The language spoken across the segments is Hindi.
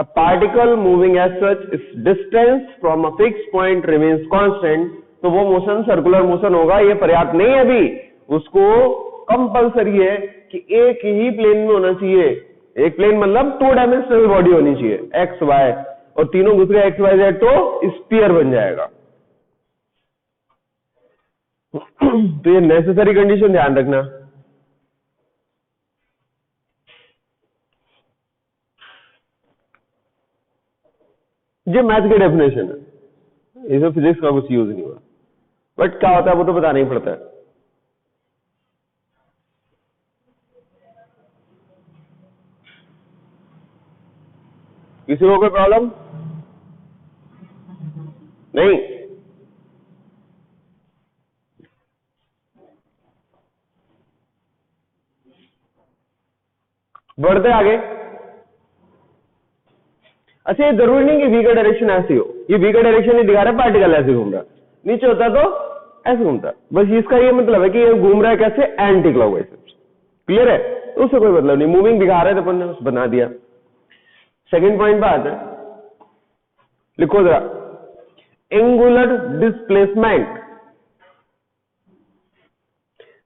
A particle moving as such, its distance from a fixed point remains constant. तो वो मोशन सर्कुलर मोशन होगा, ये पर्याप्त नहीं है अभी, उसको कंपल्सरी है कि एक ही प्लेन में होना चाहिए। एक प्लेन मतलब 2 डायमेंशनल बॉडी होनी चाहिए, एक्स वाई, और तीनों घुस गए एक्स वाई जेड तो स्फीयर बन जाएगा। तो ये नेसेसरी कंडीशन ध्यान रखना। ये मैथ की डेफिनेशन है, इसमें फिजिक्स का कुछ यूज नहीं हुआ, बट क्या होता है वो तो बताना ही पड़ता है। किसी को कोई प्रॉब्लम नहीं? बढ़ते आगे। अच्छा, ये जरूरी नहीं कि वी का डायरेक्शन ऐसी हो, ये वी का डायरेक्शन नहीं दिखा रहा, पार्टिकल ऐसे घूम रहा, नीचे होता तो ऐसे घूमता, बस इसका ये मतलब है कि ये घूम रहा है कैसे, एंटी क्लॉकवाइज। क्लियर है? तो उससे कोई मतलब नहीं, मूविंग दिखा रहे थे अपन ने बना दिया। सेकंड पॉइंट पे आते हैं, लिखो जरा, एंगुलर डिस्प्लेसमेंट।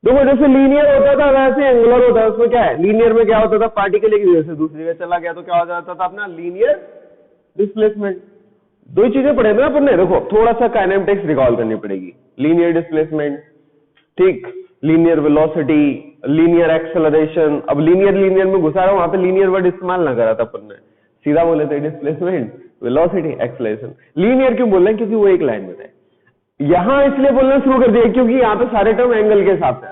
देखो जैसे लीनियर होता था वैसे एंगुलर होता है। उसमें क्या है, लीनियर में क्या होता था, पार्टिकल एक जगह से दूसरी जगह चला गया तो क्या हो जाता था अपना, लीनियर डिस्प्लेसमेंट। दो ही चीजें पढ़े ना अपन ने, देखो थोड़ा सा काइनेमेटिक्स रिकॉल करनी पड़ेगी। लीनियर डिस्प्लेसमेंट, ठीक, लीनियर वेलोसिटी, लीनियर एक्सेलरेशन। अब लीनियर में घुसा रहा हूं, वहां पे लीनियर वर्ड इस्तेमाल ना करा था अपन ने, सीधा बोले थे डिस्प्लेसमेंट, वेलोसिटी, एक्सेलरेशन। लीनियर क्यों बोल रहे हैं, क्योंकि वो एक लाइन में थे। यहां इसलिए बोलना शुरू कर दिया क्योंकि यहां पे सारे टर्म एंगल के हिसाब से,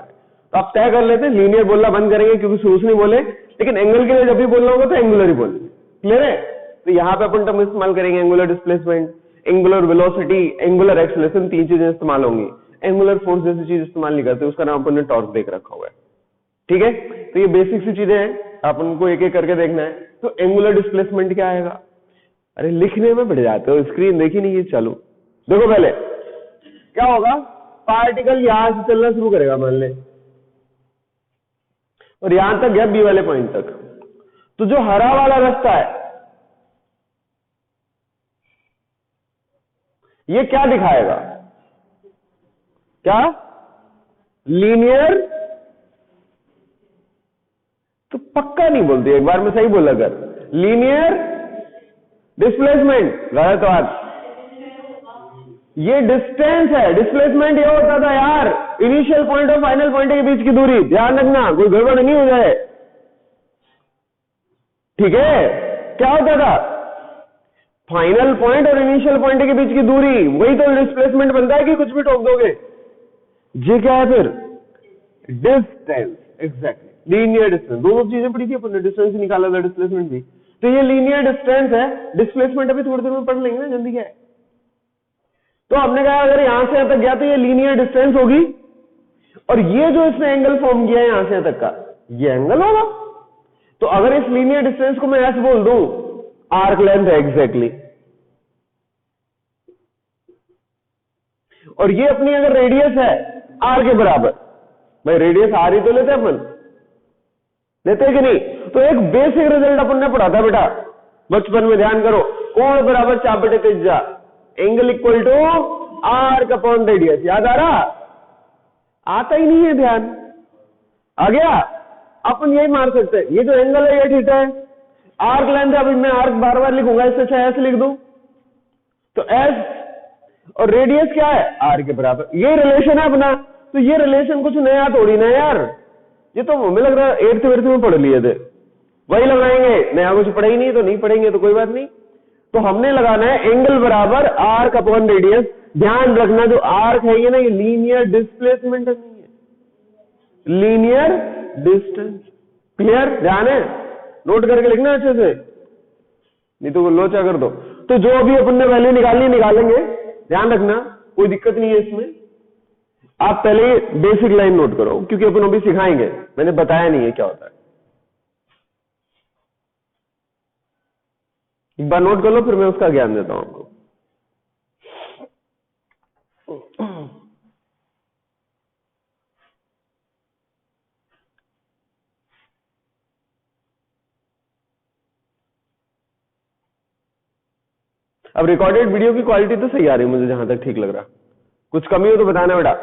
तो आप तय कर लेते हैं लीनियर बोलना बंद करेंगे क्योंकि शुरू से नहीं बोले, लेकिन एंगल के लिए जब भी बोलना होगा तो एंगुलर ही बोलेंगे। क्लियर है? तो यहां पे अपन टर्म इस्तेमाल करेंगे angular displacement, angular velocity, angular acceleration, 3 चीजें इस्तेमाल होंगी। एंगुलर फोर्स जैसी चीज इस्तेमाल नहीं करते, उसका नाम अपन ने टॉर्क देख रखा हुआ है। ठीक है? तो ये बेसिक सी चीजें हैं, अपन को एक एक करके देखना है। तो एंगुलर डिस्प्लेसमेंट क्या आएगा? अरे लिखने में बढ़ जाते हो, स्क्रीन देखी नहीं है, चालू देखो। पहले क्या होगा, पार्टिकल यहां से चलना शुरू करेगा मान ले, और यहां तक गया बी वाले पॉइंट तक। तो जो हरा वाला रास्ता है ये क्या दिखाएगा, क्या लीनियर, तो पक्का नहीं बोलती, एक बार में सही बोला कर, लीनियर डिस्प्लेसमेंट। गलत बात, ये डिस्टेंस है, डिस्प्लेसमेंट ये होता था यार इनिशियल पॉइंट और फाइनल पॉइंट के बीच की दूरी। ध्यान रखना, कोई गड़बड़ नहीं हो जाए। ठीक है? क्या होता था, फाइनल पॉइंट और इनिशियल पॉइंट के बीच की दूरी, वही तो डिस्प्लेसमेंट बनता है कि कुछ भी ठोक दोगे। ये क्या है फिर, डिस्टेंस। Exactly, linear distance. दोनों चीजें पढ़ी थी अपन ने, डिस्टेंस निकाला था, डिस्प्लेसमेंट भी। तो ये लीनियर डिस्टेंस है, डिस्प्लेसमेंट अभी थोड़ी देर में पढ़ लेंगे ना, जल्दी क्या है। तो हमने कहा अगर यहां से यहां तक गया तो ये लीनियर डिस्टेंस होगी, और ये जो इसने एंगल फॉर्म किया है यहां से यहां तक का, ये एंगल होगा। तो अगर इस लीनियर डिस्टेंस को मैं ऐसे बोल दूं, आर्क लेंथ है एग्जैक्टली, और ये अपनी अगर रेडियस है आर के बराबर, भाई रेडियस आर ही तो लेते अपन, लेते कि नहीं? तो एक बेसिक रिजल्ट अपन ने पढ़ा था बेटा बचपन में, ध्यान करो, कोण बराबर चाप बटे त्रिज्या, angle equal to arc upon radius. याद आ रहा? आता ही नहीं है ध्यान, आ गया? अपन यही मार सकते हैं, ये जो एंगल है ये थीटा है, आर्क लेंथ है, अभी मैं आर्क बार बार लिखूंगा, इससे अच्छा एस लिख दूं, तो एस, और रेडियस क्या है, आर के बराबर। ये रिलेशन है अपना। तो ये रिलेशन कुछ नया थोड़ी ना यार, ये तो हमें लग रहा है 8th में पढ़ लिए थे, वही लगाएंगे, नया कुछ पढ़ा ही नहीं, तो नहीं पढ़ेंगे तो कोई बात नहीं। तो हमने लगाना है एंगल बराबर आर्क अपॉन रेडियस। ध्यान रखना जो आर्क है ये ना, ये लीनियर डिस्प्लेसमेंट नहीं है, लीनियर डिस्टेंस। क्लियर? ध्यान है, नोट करके लिखना अच्छे से, नहीं तो लोचा कर दो। तो जो अभी अपन ने वैल्यू निकालनी निकालेंगे, ध्यान रखना, कोई दिक्कत नहीं है इसमें। आप पहले बेसिक लाइन नोट करो क्योंकि अपन अभी सिखाएंगे, मैंने बताया नहीं है क्या होता है। एक बार नोट कर लो, फिर मैं उसका ज्ञान देता हूं आपको। अब रिकॉर्डेड वीडियो की क्वालिटी तो सही आ रही है मुझे, जहां तक ठीक लग रहा। कुछ कमी हो तो बताना बेटा,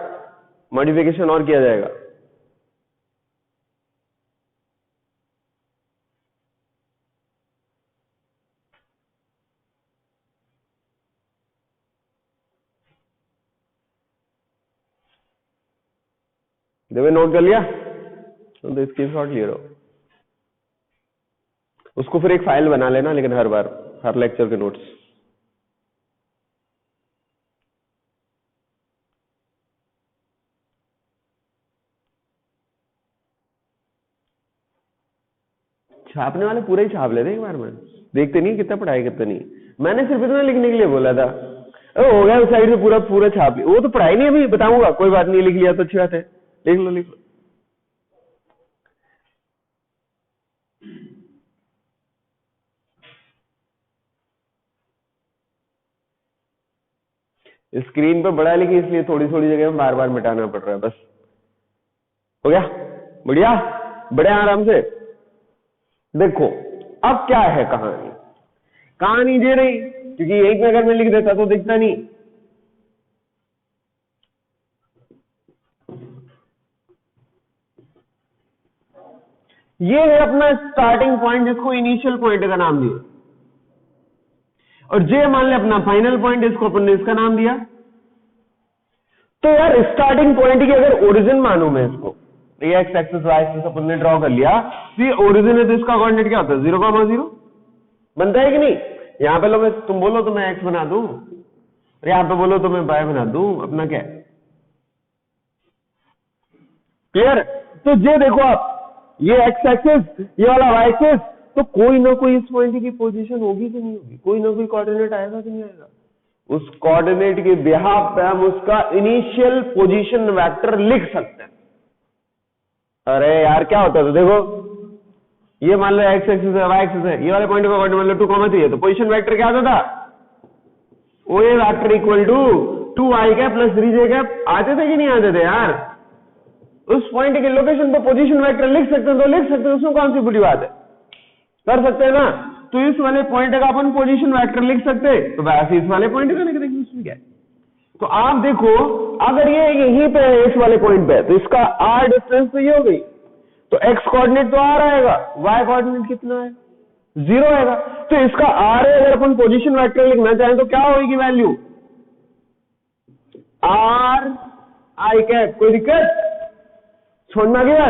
मॉडिफिकेशन और किया जाएगा। देवे नोट कर लिया तो स्क्रीनशॉट ले लो, उसको फिर एक फाइल बना लेना, लेकिन हर बार हर लेक्चर के नोट्स। छापने वाले पूरा ही छाप लेते एक बार में, देखते नहीं कितना पढ़ाई कितना नहीं। मैंने सिर्फ इतना लिखने के लिए बोला था, हो गया उस साइड से पूरा पूरा छाप लिया। वो तो पढ़ाई नहीं, अभी बताऊंगा, कोई बात नहीं, लिख लिया तो अच्छी बात है, लिख लो लिख लो। स्क्रीन पर बड़ा लिखी इसलिए थोड़ी थोड़ी जगह में बार बार मिटाना पड़ रहा है, बस हो गया, बढ़िया, बड़े आराम से। देखो अब क्या है कहानी, कहानी दे रही, क्योंकि एक में अगर मैं लिख देता तो दिखता नहीं। ये है अपना स्टार्टिंग पॉइंट, जिसको इनिशियल पॉइंट का नाम दिया, और जे मान ले अपना फाइनल पॉइंट, इसको अपन ने इसका नाम दिया। तो यार स्टार्टिंग पॉइंट की अगर ओरिजिन मानूं मैं इसको, ये एक्स एक्सिस वाई एक्सिस अपन ने ड्रॉ कर लिया, तो ये ओरिजिन है, तो इसका कोऑर्डिनेट क्या होता है 0,0 बनता है कि नहीं। यहां पे लो मैं, तुम बोलो तो मैं एक्स बना दूं, और यहां पे बोलो तो मैं वाई बना दूं, अपना क्या है, क्लियर। तो ये देखो आप, ये एक्स एक्सिस, ये वाला वाई एक्सिस, तो कोई ना कोई इस पॉइंट की पोजीशन होगी कि नहीं होगी, कोई ना कोई कोऑर्डिनेट आएगा कि नहीं आएगा। उस कोऑर्डिनेट के बिहाफ पे हम उसका इनिशियल पोजीशन वेक्टर लिख सकते हैं। अरे यार क्या होता है, तो देखो ये मान लो एक्स एक्सिस है, वाई एक्सिस है, ये वाले पॉइंट का कोऑर्डिनेट मान लो 2,3 है, तो पोजीशन वेक्टर क्या आता था, O A vector equal to 2i cap plus 3j cap, आते थे कि नहीं आते थे यार। उस पॉइंट के लोकेशन पर पोजीशन वेक्टर लिख सकते हैं, तो लिख सकते हैं, उसमें कौन सी बुरी बात है, कर सकते हैं ना। तो इस वाले पॉइंट का अपन पोजीशन वेक्टर लिख सकते हैं, तो वैसे इस वाले पॉइंट का लिख देंगे, उसमें क्या है। तो आप देखो अगर ये यहीं पे है इस वाले पॉइंट पे, तो इसका r डिस्टेंस तो ये हो गई, तो x कोऑर्डिनेट तो r आएगा, y कोऑर्डिनेट कितना है 0 आएगा। तो इसका r है, अगर अपन पोजीशन वेक्टर लिखना चाहें तो क्या होगी वैल्यू r i कैप, कोई दिक्कत, छोड़ना गया।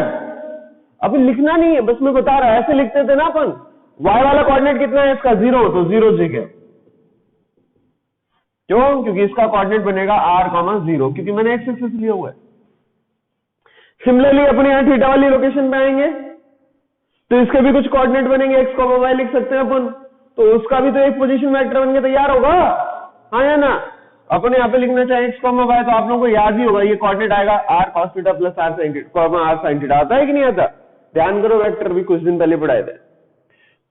अब लिखना नहीं है, बस मैं बता रहा, ऐसे लिखते थे ना अपन, y वाला कोऑर्डिनेट कितना है इसका 0, तो 0 j कैप, क्यों, क्योंकि इसका कोऑर्डिनेट बनेगा r,0, क्योंकि मैंने एक्स एक्सिस लिया हुआ है। सिमिलरली अपने यहां थीटा वाली लोकेशन पे आएंगे, तो इसके भी कुछ कोऑर्डिनेट बनेंगे, x, y लिख सकते हैं अपन, तो उसका भी तो एक पोजीशन वेक्टर बन के तैयार होगा, हाँ या ना। अपन यहाँ पे लिखना चाहे x, y, तो आप लोगों को याद ही होगा, ये कोऑर्डिनेट आएगा r cos theta plus r sin theta, आता है कि नहीं आता, ध्यान करो, वेक्टर भी कुछ दिन पहले पढ़ाए थे।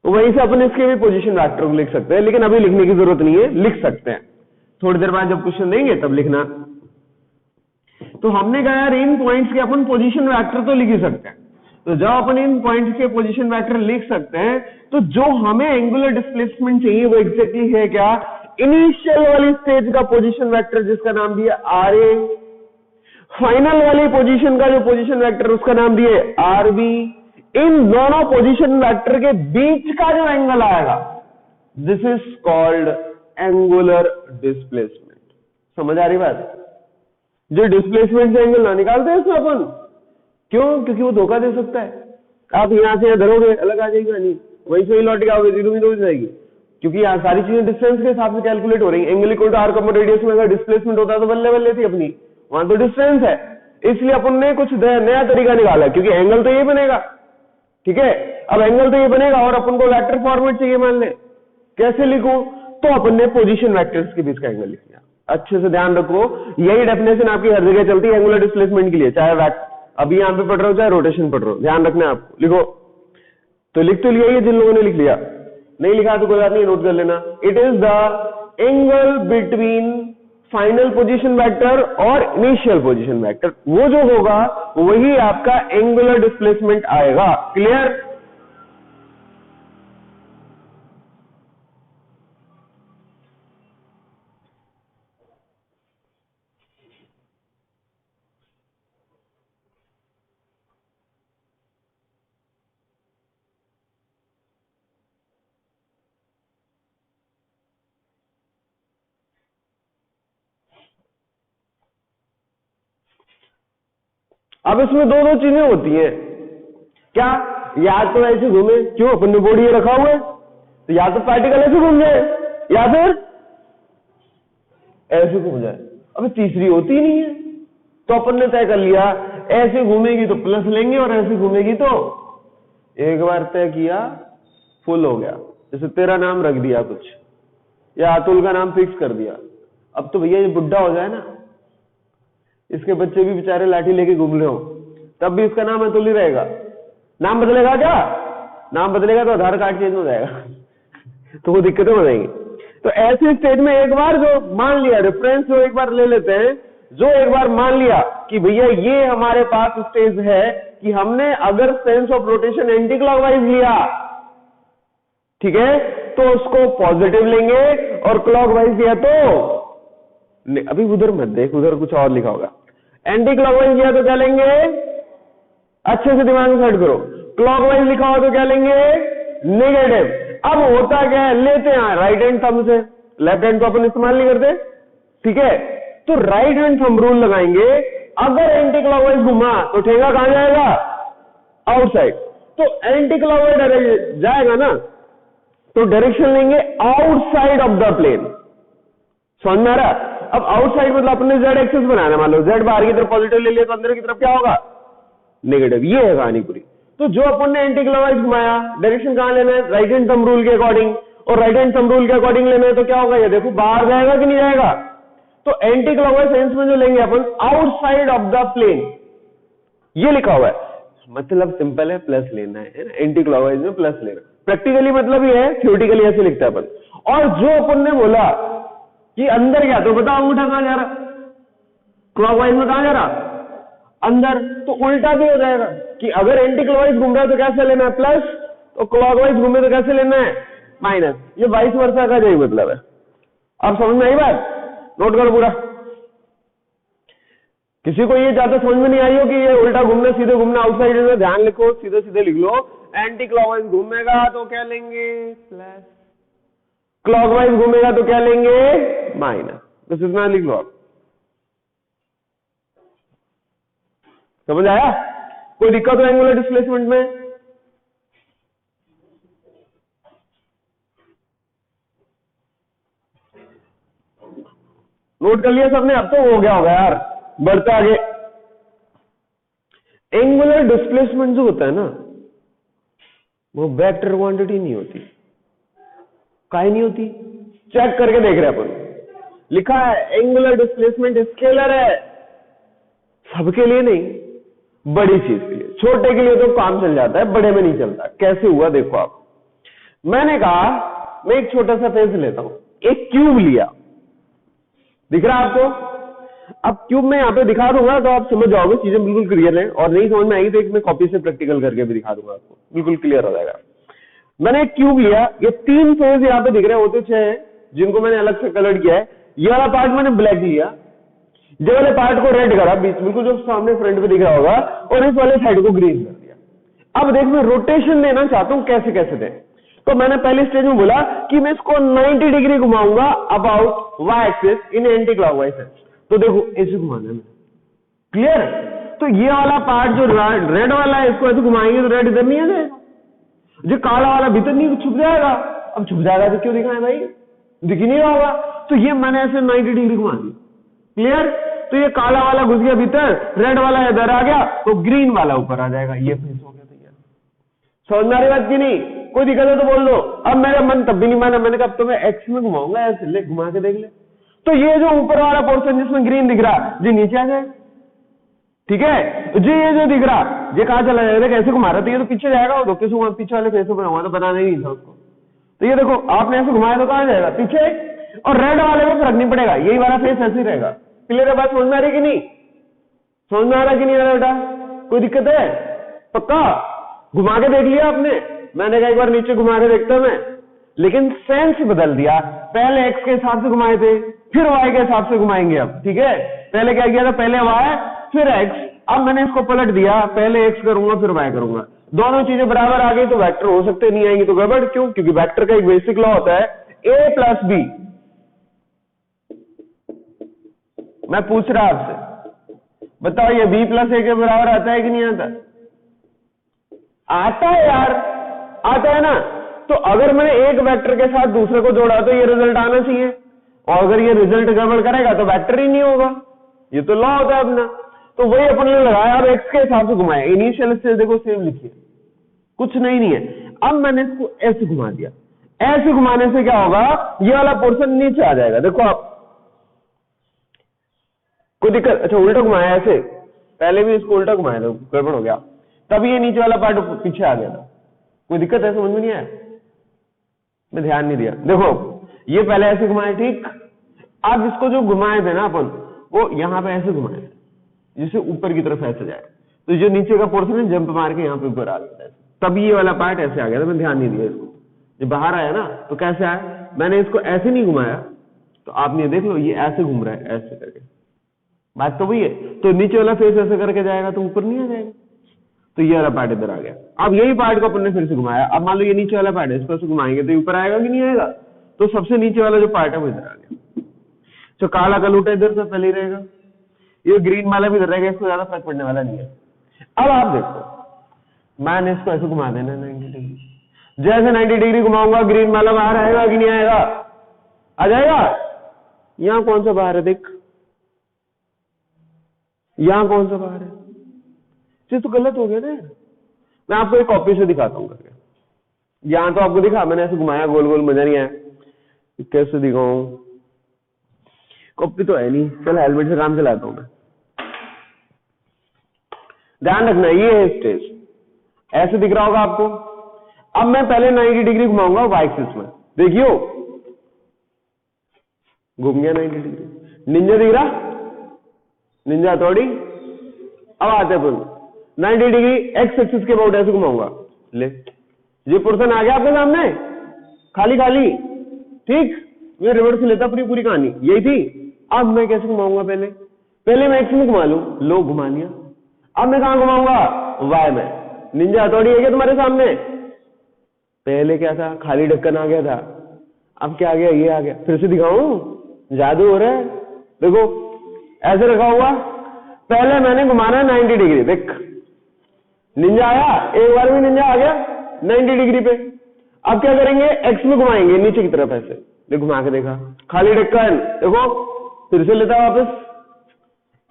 तो वहीं से अपन इसके भी पोजीशन वेक्टर को लिख सकते हैं, लेकिन अभी लिखने की जरूरत नहीं है, लिख सकते हैं, थोड़ी देर बाद जब क्वेश्चन देंगे तब लिखना। तो हमने कहा यार इन पॉइंट्स के अपन पोजीशन वेक्टर तो लिख ही सकते हैं, तो जब अपन इन पॉइंट्स के पोजीशन वेक्टर लिख सकते हैं, तो जो हमें एंगुलर डिस्प्लेसमेंट चाहिए वो एग्जैक्टली है क्या, इनिशियल वाली स्टेज का पोजीशन वेक्टर जिसका नाम दिया आर ए, फाइनल वाली पोजीशन का जो पोजीशन वेक्टर उसका नाम दिए आर बी, इन दोनों पोजीशन वेक्टर के बीच का जो एंगल आएगा this is called angular displacement. समझ आ रही बात, जो डिस्प्लेसमेंट से एंगल ना निकालते हैं इसमें अपन, क्यों, क्योंकि वो धोखा दे सकता है। आप यहां से धरोगे अलग आ जाएगी, नहीं वहीं से ही लौट के आओगे, जीरो हो जाएगी, क्योंकि यहाँ सारी चीजें डिस्टेंस के हिसाब से कैलकुलेट हो रही है। Angle equal to r common radius में अगर डिस्प्लेसमेंट होता तो बल्ले बल्ले थी अपनी, वहां तो डिस्टेंस है, इसलिए अपन ने कुछ नया तरीका निकाला, क्योंकि एंगल तो ये बनेगा, ठीक है। अब एंगल तो ये बनेगा और अपन को वेक्टर फॉर्मेट चाहिए, मान ले कैसे लिखूं, तो अपन ने पोजीशन वेक्टर्स के बीच का एंगल लिख लिया। अच्छे से ध्यान रखो, यही डेफिनेशन आपकी हर जगह चलती है एंगुलर डिस्प्लेसमेंट के लिए, चाहे अभी यहां पे पढ़ रहे हो चाहे रोटेशन पढ़ रहे हो, ध्यान रखना है आपको। लिखो, तो लिख तो लिया, ये जिन लोगों ने लिख लिया, नहीं लिखा तो कोई बात नहीं, नोट कर लेना। It is the angle between final position vector और इनिशियल पोजीशन वेक्टर, वो जो होगा वही आपका एंगुलर डिस्प्लेसमेंट आएगा। क्लियर, अब इसमें दो दो चीजें होती हैं क्या, या तो ऐसे घूमे, क्यों अपन ने बॉडी रखा हुआ है, तो या तो पार्टिकल ऐसे घूम जाए या फिर ऐसे घूम जाए। अब तीसरी होती ही नहीं है, तो अपन ने तय कर लिया ऐसे घूमेगी तो प्लस लेंगे और ऐसे घूमेगी तो, एक बार तय किया फुल हो गया। जैसे तेरा नाम रख दिया कुछ, या अतुल का नाम फिक्स कर दिया, अब तो भैया ये बुढ़ा हो जाए ना, इसके बच्चे भी बेचारे लाठी लेके घूम रहे हो, तब भी इसका नाम अतुल ही रहेगा। नाम बदलेगा क्या, नाम बदलेगा तो आधार कार्ड चेंज हो जाएगा तो वो दिक्कतें हो जाएंगी। तो ऐसे स्टेज में एक बार जो मान लिया, रेफरेंस जो एक बार ले लेते हैं, जो एक बार मान लिया कि भैया ये हमारे पास स्टेज है कि हमने अगर sense of rotation anti clockwise लिया, ठीक है, तो उसको पॉजिटिव लेंगे, और क्लॉकवाइज लिया तो अभी उधर मत देख, उधर कुछ और लिखा होगा। एंटी क्लॉकवाइज लिया तो क्या लेंगे, अच्छे से दिमाग में सेट करो, क्लॉकवाइज लिखा हो तो क्या लेंगे, नेगेटिव। अब होता क्या है, लेते हैं राइट हैंड थंब से, लेफ्ट हैंड तो अपन इस्तेमाल नहीं करते, ठीक है, तो राइट हैंड थंब रूल लगाएंगे, अगर एंटी क्लॉकवाइज घुमा तो ठेगा कहां जाएगा, आउटसाइड। तो एंटी क्लॉकवाइज जाएगा ना, तो डायरेक्शन लेंगे आउटसाइड ऑफ द प्लेन। समझ में आ रहा? अब आउटसाइड मतलब अपने जेड एक्सिस बनाना, मान लो जेड बाहर की तरफ पॉजिटिव ले लिया तो अंदर की तरफ क्या होगा, नेगेटिव। ये है कहानी पूरी। तो जो अपन ने एंटी क्लॉकवाइज घुमाया, डायरेक्शन कहां लेना है, राइट हैंड थंब रूल के अकॉर्डिंग, और राइट हैंड थंब रूल के अकॉर्डिंग लेना है तो क्या होगा, ये देखो बाहर जाएगा कि नहीं जाएगा। तो एंटी क्लॉकवाइज सेंस में जो लेंगे अपन, आउटसाइड ऑफ द प्लेन, ये लिखा हुआ है, मतलब सिंपल है, प्लस लेना है ना, एंटी क्लॉकवाइज में प्लस लेना। प्रैक्टिकली मतलब ये है, थ्योरेटिकली ऐसे लिखता है अपन। और जो अपन ने बोला कि अंदर क्या, तो बताओ अंगूठा कहां जा रहा, क्लॉकवाइज में कहां जा रहा, अंदर। तो उल्टा भी हो जाएगा कि अगर एंटी क्लॉकवाइज घूम रहा है तो कैसे लेना है, प्लस, तो क्लॉकवाइज घूमे तो कैसे लेना है, माइनस। ये वाइस वर्सा का यही मतलब है। अब समझ में आई बात, नोट करो पूरा। किसी को ये ज्यादा समझ में नहीं आई हो कि ये उल्टा घूमना सीधे घूमना आउटसाइड में, ध्यान लिखो, सीधे सीधे लिख लो। एंटी क्लॉकवाइज घूमेगा तो क्या लेंगे, प्लस, क्लॉकवाइज घूमेगा तो क्या लेंगे, माइनस। बस इतना लिख लो आप। समझ आया? कोई दिक्कत हो एंगुलर डिस्प्लेसमेंट में? नोट कर लिया सबने? अब तो हो गया होगा यार, बढ़ते आगे। एंगुलर डिस्प्लेसमेंट जो होता है ना, वो वेक्टर क्वांटिटी नहीं होती। काहे नहीं होती? चेक करके देख रहे अपन, लिखा है एंगुलर डिस्प्लेसमेंट स्केलर है, सबके लिए नहीं, बड़ी चीज के लिए। छोटे के लिए तो काम चल जाता है, बड़े में नहीं चलता। कैसे हुआ देखो आप। मैंने कहा मैं एक छोटा सा पेज लेता हूं, एक क्यूब लिया, दिख रहा है आपको? अब क्यूब में यहां पे दिखा दूंगा तो आप समझ जाओगे, चीजें बिल्कुल क्लियर है। और नहीं समझ में आएगी तो एक मैं कॉपी से प्रैक्टिकल करके भी दिखा दूंगा आपको, बिल्कुल क्लियर हो जाएगा। मैंने एक क्यूब लिया, ये 3 फेज यहां पे दिख रहे होते 6 हैं, जिनको मैंने अलग से कलर किया है। ये वाला पार्ट मैंने ब्लैक लिया, ये वाले पार्ट को रेड करा, बीच बिल्कुल जो सामने फ्रंट पे दिख रहा होगा, और इस वाले साइड को ग्रीन कर दिया। अब देख मैं रोटेशन देना चाहता हूं, कैसे कैसे दे। तो मैंने पहले स्टेज में बोला कि मैं इसको 90 डिग्री घुमाऊंगा about y axis in anti clockwise sense. तो देखो ऐसे घुमाना है, क्लियर? तो ये वाला पार्ट जो रेड वाला है, इसको ऐसे घुमाएंगे तो रेड इधर नहीं आ जाएगा, जो काला वाला भीतर नहीं छुप जाएगा। अब छुप जाएगा तो क्यों दिखाएं भाई, दिख ही नहीं रहा होगा। तो ये मैंने ऐसे 90 डिग्री घुमा दी, क्लियर? तो ये काला वाला घुस गया भीतर, रेड वाला इधर आ गया, तो ग्रीन वाला ऊपर आ जाएगा। ये फेस हो गया तैयार। समझ में आ रही बात की नहीं? कोई दिक्कत है तो बोल दो। अब मेरा मन तब भी नहीं माना, मैंने कहा अब तो मैं एक्स में घुमाऊंगा, ऐसे ले घुमा के देख ले। तो ये जो ऊपर वाला पोर्शन जिसमें ग्रीन दिख रहा, जी नीचे आ जाएगा, ठीक है? तो जी ये जो दिख रहा, ये कहां चला जाएगा, कैसे घुमा रहा, तो ये तो पीछे जाएगा, वो कैसे पीछे वाले फेस बनाऊंगा, तो बनाना ही नहीं था उसको। तो ये देखो आपने ऐसे घुमाया तो कहां जाएगा, पीछे। और रेड वाले में फर्क नहीं पड़ेगा, यही वाला फेस ऐसे ही रहेगा। क्लियर है बात? समझ में आ रही कि नहीं? समझ में आ रहा कि नहीं आ रहा बेटा? कोई दिक्कत है? पक्का? घुमा के देख लिया आपने? मैंने कहा एक बार नीचे घुमा के देखता मैं, लेकिन सेंस बदल दिया। पहले एक्स के हिसाब से घुमाए थे, फिर वाई के हिसाब से घुमाएंगे अब, ठीक है? पहले क्या किया था, पहले वाई फिर एक्स। अब मैंने इसको पलट दिया, पहले एक्स करूंगा फिर वाई करूंगा। दोनों चीजें बराबर आ गई तो वेक्टर हो सकते, नहीं आएंगी तो गड़बड़। क्यों? क्योंकि वेक्टर का एक बेसिक लॉ होता है ए प्लस बी। मैं पूछ रहा आपसे, बताओ ये b प्लस a के बराबर आता है कि नहीं आता? आता है यार, आता है ना। तो अगर मैंने एक वेक्टर के साथ दूसरे को जोड़ा तो ये रिजल्ट आना चाहिए, और अगर ये रिजल्ट गड़बड़ करेगा तो वेक्टर ही नहीं होगा। ये तो लॉ होता है अपना। तो वही अपन ने लगाया, अब x के हिसाब से घुमाया। इनिशियल स्टेज देखो सेम लिखिए, कुछ नहीं है। अब मैंने इसको ऐसे घुमा दिया, ऐसे घुमाने से क्या होगा, ये वाला पोर्शन नीचे आ जाएगा। देखो आप, कोई दिक्कत? अच्छा उल्टा घुमाया ऐसे, पहले भी इसको उल्टा घुमाया था, गड़बड़ हो गया, तब ये नीचे वाला पार्ट पीछे आ गया था। कोई दिक्कत है? समझ में नहीं आया? मैं ध्यान नहीं दिया। देखो ये पहले ऐसे घुमाए, ठीक। अब इसको जो घुमाए थे ना अपन, वो यहां पे ऐसे घुमाए जिससे ऊपर की तरफ ऐसे जाए, तो जो नीचे का पोर्शन है जंप मार के यहाँ पे ऊपर आ गया, तब ये वाला पार्ट ऐसे आ गया था। मैं ध्यान नहीं दिया इसको, जब बाहर आया ना तो कैसे आया, मैंने इसको ऐसे नहीं घुमाया, तो आपने देख लो ये ऐसे घूम रहा है, ऐसे करके। बात तो वही है। तो नीचे वाला फेस ऐसे करके जाएगा तो ऊपर नहीं आ जाएगा, तो ये वाला पार्ट इधर आ गया। अब यही पार्ट को अपन ने फिर से घुमाया, अब मान लो ये नीचे वाला पार्ट है, इसको ऐसे घुमाएंगे तो ऊपर आएगा कि नहीं आएगा? तो सबसे नीचे वाला जो पार्ट है वो इधर आ गया। तो काला कलूटा इधर से पहले ही रहेगा, ये ग्रीन वाला भी इधर रहेगा, इसको ज्यादा फर्क पड़ने वाला नहीं है। अब आप देखो, मैंने इसको ऐसे घुमा देना 90 डिग्री। जैसे 90 डिग्री घुमाऊंगा ग्रीन वाला बाहर आएगा कि नहीं आएगा? आ जाएगा। यहां कौन सा बाहर है देख, यहां कौन सा बाहर है? ये तो गलत हो गया ना। मैं आपको एक कॉपी से दिखाता हूं करके, यहां तो आपको दिखा, मैंने ऐसे घुमाया गोल गोल, मजा नहीं आया। कैसे दिखाऊं? कॉपी तो है नहीं, चल हेलमेट से काम चलाता हूं मैं। ध्यान रखना, ये है स्टेज, ऐसे दिख रहा होगा आपको। अब मैं पहले 90 डिग्री घुमाऊंगा वाई एक्सिस में, देखियो घूम गया 90 डिग्री। निंजा दिख रहा, निंजा हथौड़ी। अब आते हैं 90 डिग्री एक्स एक्सिस के अबाउट ऐसे घुमाऊंगा, ले ये पोर्शन आ गया आपके सामने, खाली खाली, ठीक। मैं रिवर्स लेता पूरी पूरी कहानी यही थी। अब मैं कैसे घुमाऊंगा, पहले मैं एक्स में घुमा लूं, लो घुमा लिया। अब मैं कहां घुमाऊंगा, वाई में। निंजा हथौड़ी है क्या तुम्हारे सामने? पहले क्या था, खाली ढक्कन आ गया था, अब क्या आ गया, ये आ गया। फिर से दिखाऊं, जादू हो रहा है। देखो ऐसे रखा हुआ, पहले मैंने घुमाना 90 डिग्री, देख निंजा आया, एक बार में निंजा आ गया 90 डिग्री पे। अब क्या करेंगे, एक्स में घुमाएंगे नीचे की तरफ ऐसे, देख घुमा के देखा, खाली ढक्कन, देखो फिर से लेता वापस।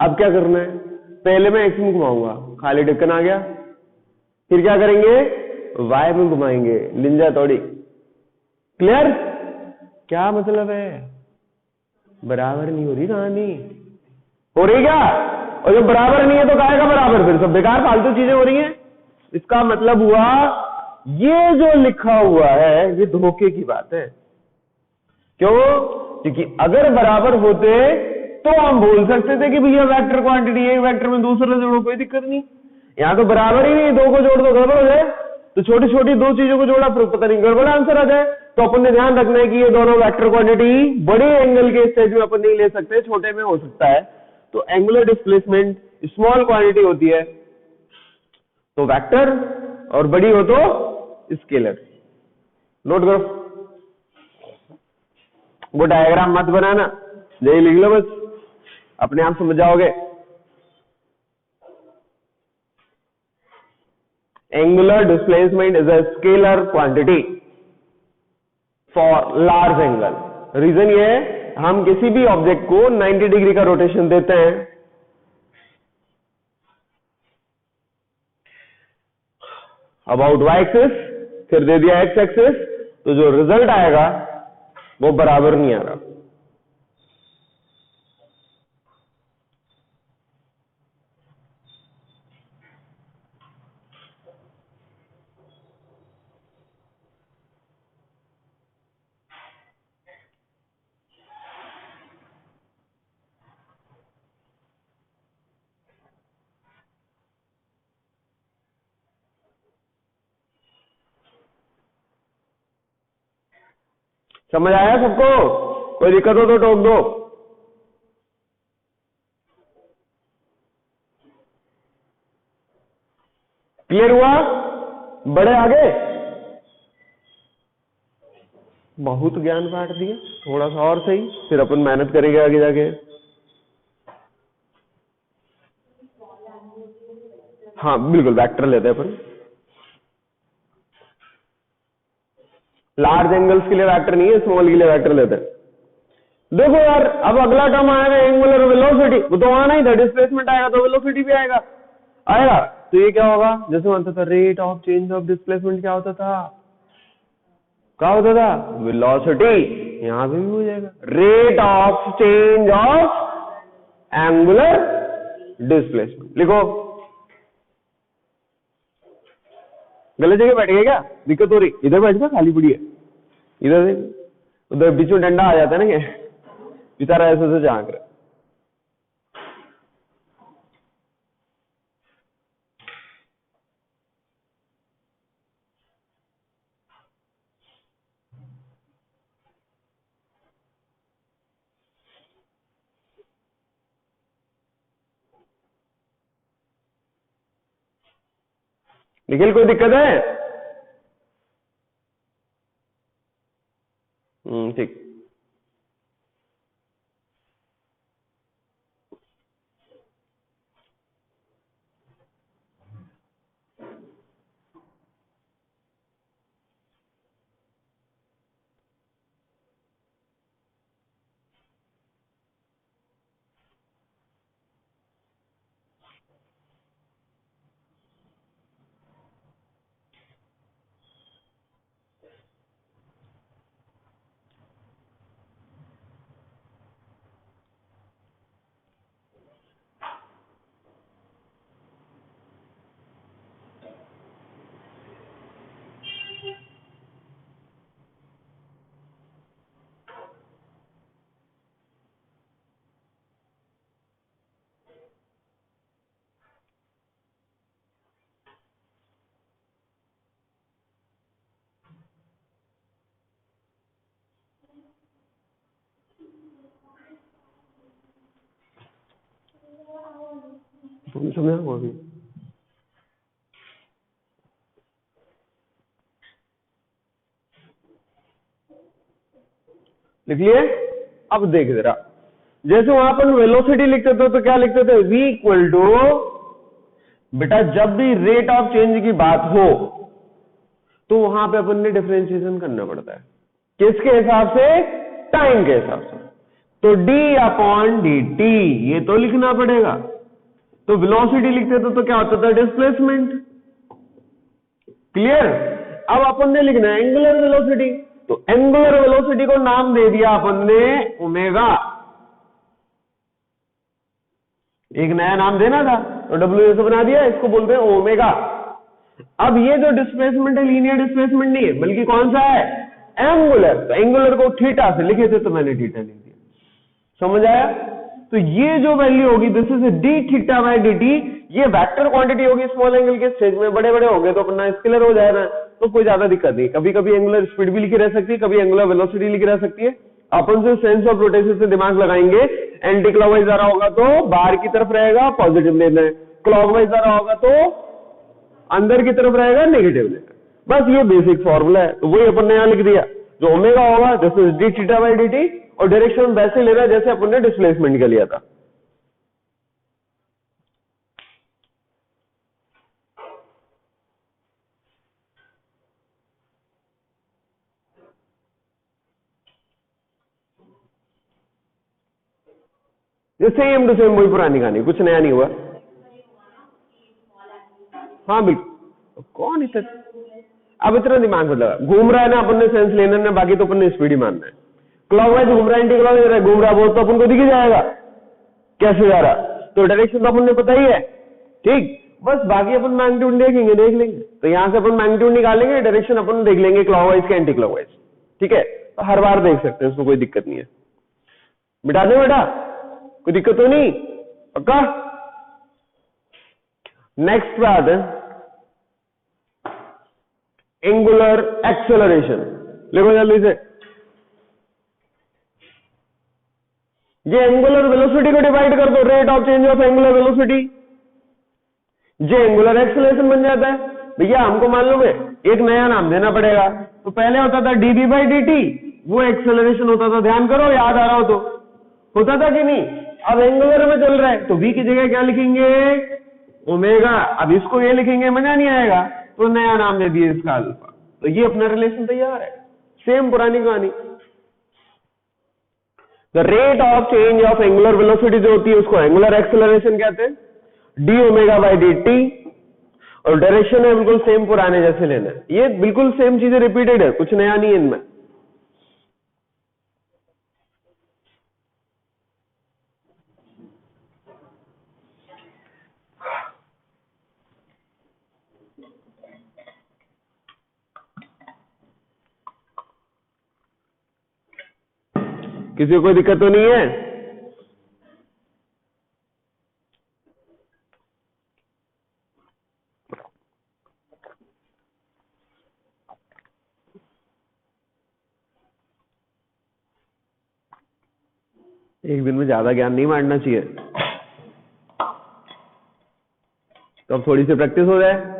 अब क्या करना है, पहले मैं एक्स में घुमाऊंगा, खाली ढक्कन आ गया, फिर क्या करेंगे, वाई में घुमाएंगे, निंजा तोड़ी। क्लियर? क्या मतलब है, बराबर नहीं हो रही कहानी, हो रही क्या? और जब बराबर नहीं है तो काहे का बराबर, फिर सब बेकार फालतू चीजें हो रही हैं। इसका मतलब हुआ ये जो लिखा हुआ है ये धोखे की बात है। क्यों? क्योंकि अगर बराबर होते तो हम बोल सकते थे कि भैया वेक्टर क्वांटिटी एक वेक्टर में दूसरे जोड़ो, कोई दिक्कत नहीं। यहां तो बराबर ही नहीं, दो को जोड़ दो गड़बड़ हो जाए, तो छोटी छोटी दो चीजों को जोड़ा फिर पता नहीं गड़बड़ आंसर आ जाए। तो अपन ने ध्यान रखना है कि ये दोनों वेक्टर क्वांटिटी बड़े एंगल के स्टेज में अपन नहीं ले सकते, छोटे में हो सकता है। तो एंगुलर डिस्प्लेसमेंट स्मॉल क्वांटिटी होती है तो वेक्टर, और बड़ी हो तो स्केलर। नोट करो, वो डायग्राम मत बनाना, यही लिख लो बस, अपने आप समझ जाओगे। Angular displacement is a scalar quantity for large angle. Reason ये है, हम किसी भी ऑब्जेक्ट को 90 डिग्री का रोटेशन देते हैं, अबाउट वाई एक्सिस, फिर दे दिया एक्स एक्सिस, तो जो रिजल्ट आएगा वो बराबर नहीं आ रहा। समझ आया सबको? कोई दिक्कत हो तो टोक दो। क्लियर हुआ? बड़े आगे बहुत ज्ञान बांट दिया, थोड़ा सा और सही, फिर अपन मेहनत करेंगे आगे जाके। हाँ बिल्कुल, वेक्टर लेते हैं अपन। लार्ज एंगल्स के लिए वेक्टर नहीं है, स्मॉल के लिए वेक्टर लेते हैं। देखो यार, अब अगला टर्म आएगा एंगुलर वेलोसिटी, वो तो आना ही था, डिस्प्लेसमेंट आएगा तो वेलोसिटी भी आएगा। तो ये क्या होगा, जैसे मानता था rate of change of displacement क्या होता था, वेलोसिटी, यहां पे भी हो जाएगा rate of change of angular displacement. लिखो, गलत जगह बैठ गए क्या, दिक्कत हो रही, इधर बैठ जा, खाली पड़ी है इधर देख, उधर बीच में डंडा आ जाता है ना, क्या बेचारा ऐसे से झांक रहा। निखिल कोई दिक्कत है? ठीक। तुम समझा अभी, लिख लिए? अब देख जरा, जैसे वहां पर वेलोसिटी लिखते थे तो क्या लिखते थे, v इक्वल टू, बेटा जब भी रेट ऑफ चेंज की बात हो तो वहां पे अपन ने डिफरेंशिएशन करना पड़ता है, किसके हिसाब से, टाइम के हिसाब से। तो d/dt ये तो लिखना पड़ेगा। तो वेलोसिटी लिखते थे तो क्या होता था, डिस्प्लेसमेंट। क्लियर? अब अपन ने लिखना है एंगुलर वेलोसिटी, तो एंगुलर वेलोसिटी को नाम दे दिया अपन ने ओमेगा, एक नया नाम देना था तो डब्ल्यू से बना दिया, इसको बोलते हैं ओमेगा। अब ये जो डिस्प्लेसमेंट है लीनियर डिस्प्लेसमेंट नहीं है, बल्कि कौन सा है, एंगुलर। तो एंगुलर को थीटा से लिखे थे तो मैंने थीटा लिख दिया, समझ आया? तो ये जो वैल्यू होगी this is D theta by D T, ये वेक्टर क्वांटिटी होगी स्मॉल एंगल के स्टेज में। बड़े बड़े हो गए तो अपना स्केलर हो जाएगा, तो कोई ज्यादा दिक्कत नहीं। कभी कभी एंगुलर स्पीड भी लिखी रह सकती है, कभी एंगुलर वेलोसिटी लिखी रह सकती है। अपन से सेंस ऑफ रोटेशन से दिमाग लगाएंगे, एंटी क्लॉकवाइज जा रहा होगा तो बाहर की तरफ रहेगा, पॉजिटिव लेना है, क्लॉकवाइज जा रहा होगा तो अंदर की तरफ रहेगा, नेगेटिव लेना। बस ये बेसिक फॉर्मूला है, तो वही अपन ने यहां लिख दिया। जो ओमेगा होगा this is D theta by D T, और डायरेक्शन वैसे लेना जैसे अपन ने डिस्प्लेसमेंट का लिया था। ये सेम टू सेम वही पुरानी कहानी, कुछ नया नहीं हुआ। हाँ बिल्कुल, कौन इतना, अब इतना दिमाग मत लगा, घूम रहा है ना, अपन ने सेंस लेना ना, बाकी तो अपन ने स्पीड ही मानना है। क्लॉकवाइज घूम रहा है, एंटी क्लॉकवाइज घूम रहा है, वो तो अपन को दिख ही जाएगा कैसे जा रहा, तो डायरेक्शन तो अपन ने पता ही है, ठीक। बस बाकी अपन मैग्नीट्यूड देखेंगे, देख लेंगे। तो यहां से अपन मैग्नीट्यूड निकालेंगे, डायरेक्शन अपन देख लेंगे क्लॉकवाइज के एंटी क्लॉकवाइज, ठीक है। तो हर बार देख सकते हैं, उसमें कोई दिक्कत नहीं है। मिटा दे बेटा, कोई दिक्कत तो नहीं, पक्का। नेक्स्ट बात है एंगुलर एक्सेलरेशन, लिखो जल्दी से। ये एंगुलर वेलोसिटी को डिवाइड कर दो, rate of change of angular velocity, ये एंगुलर एक्सेलरेशन बन जाता है। भैया हमको मान लो एक नया नाम देना पड़ेगा, तो पहले होता था डीबी बाई डी टी, वो एक्सेलरेशन होता था, ध्यान करो, याद आ रहा हो तो, होता था कि नहीं। अब एंगुलर में चल रहा है तो v की जगह क्या लिखेंगे, ओमेगा, अब इसको ये लिखेंगे मजा नहीं आएगा, तो नया नाम दे दिए इसका अल्फा। तो ये अपना रिलेशन तैयार है, सेम पुरानी कहानी। The rate of change of angular velocity जो होती है उसको एंगुलर एक्सेलरेशन कहते हैं, D omega by D T, और डायरेक्शन है बिल्कुल सेम पुराने जैसे लेना है। ये बिल्कुल सेम चीजें रिपीटेड है, कुछ नया नहीं है इनमें। किसी को कोई दिक्कत तो नहीं है? एक दिन में ज्यादा ज्ञान नहीं बांटना चाहिए, तो अब थोड़ी सी प्रैक्टिस हो जाए।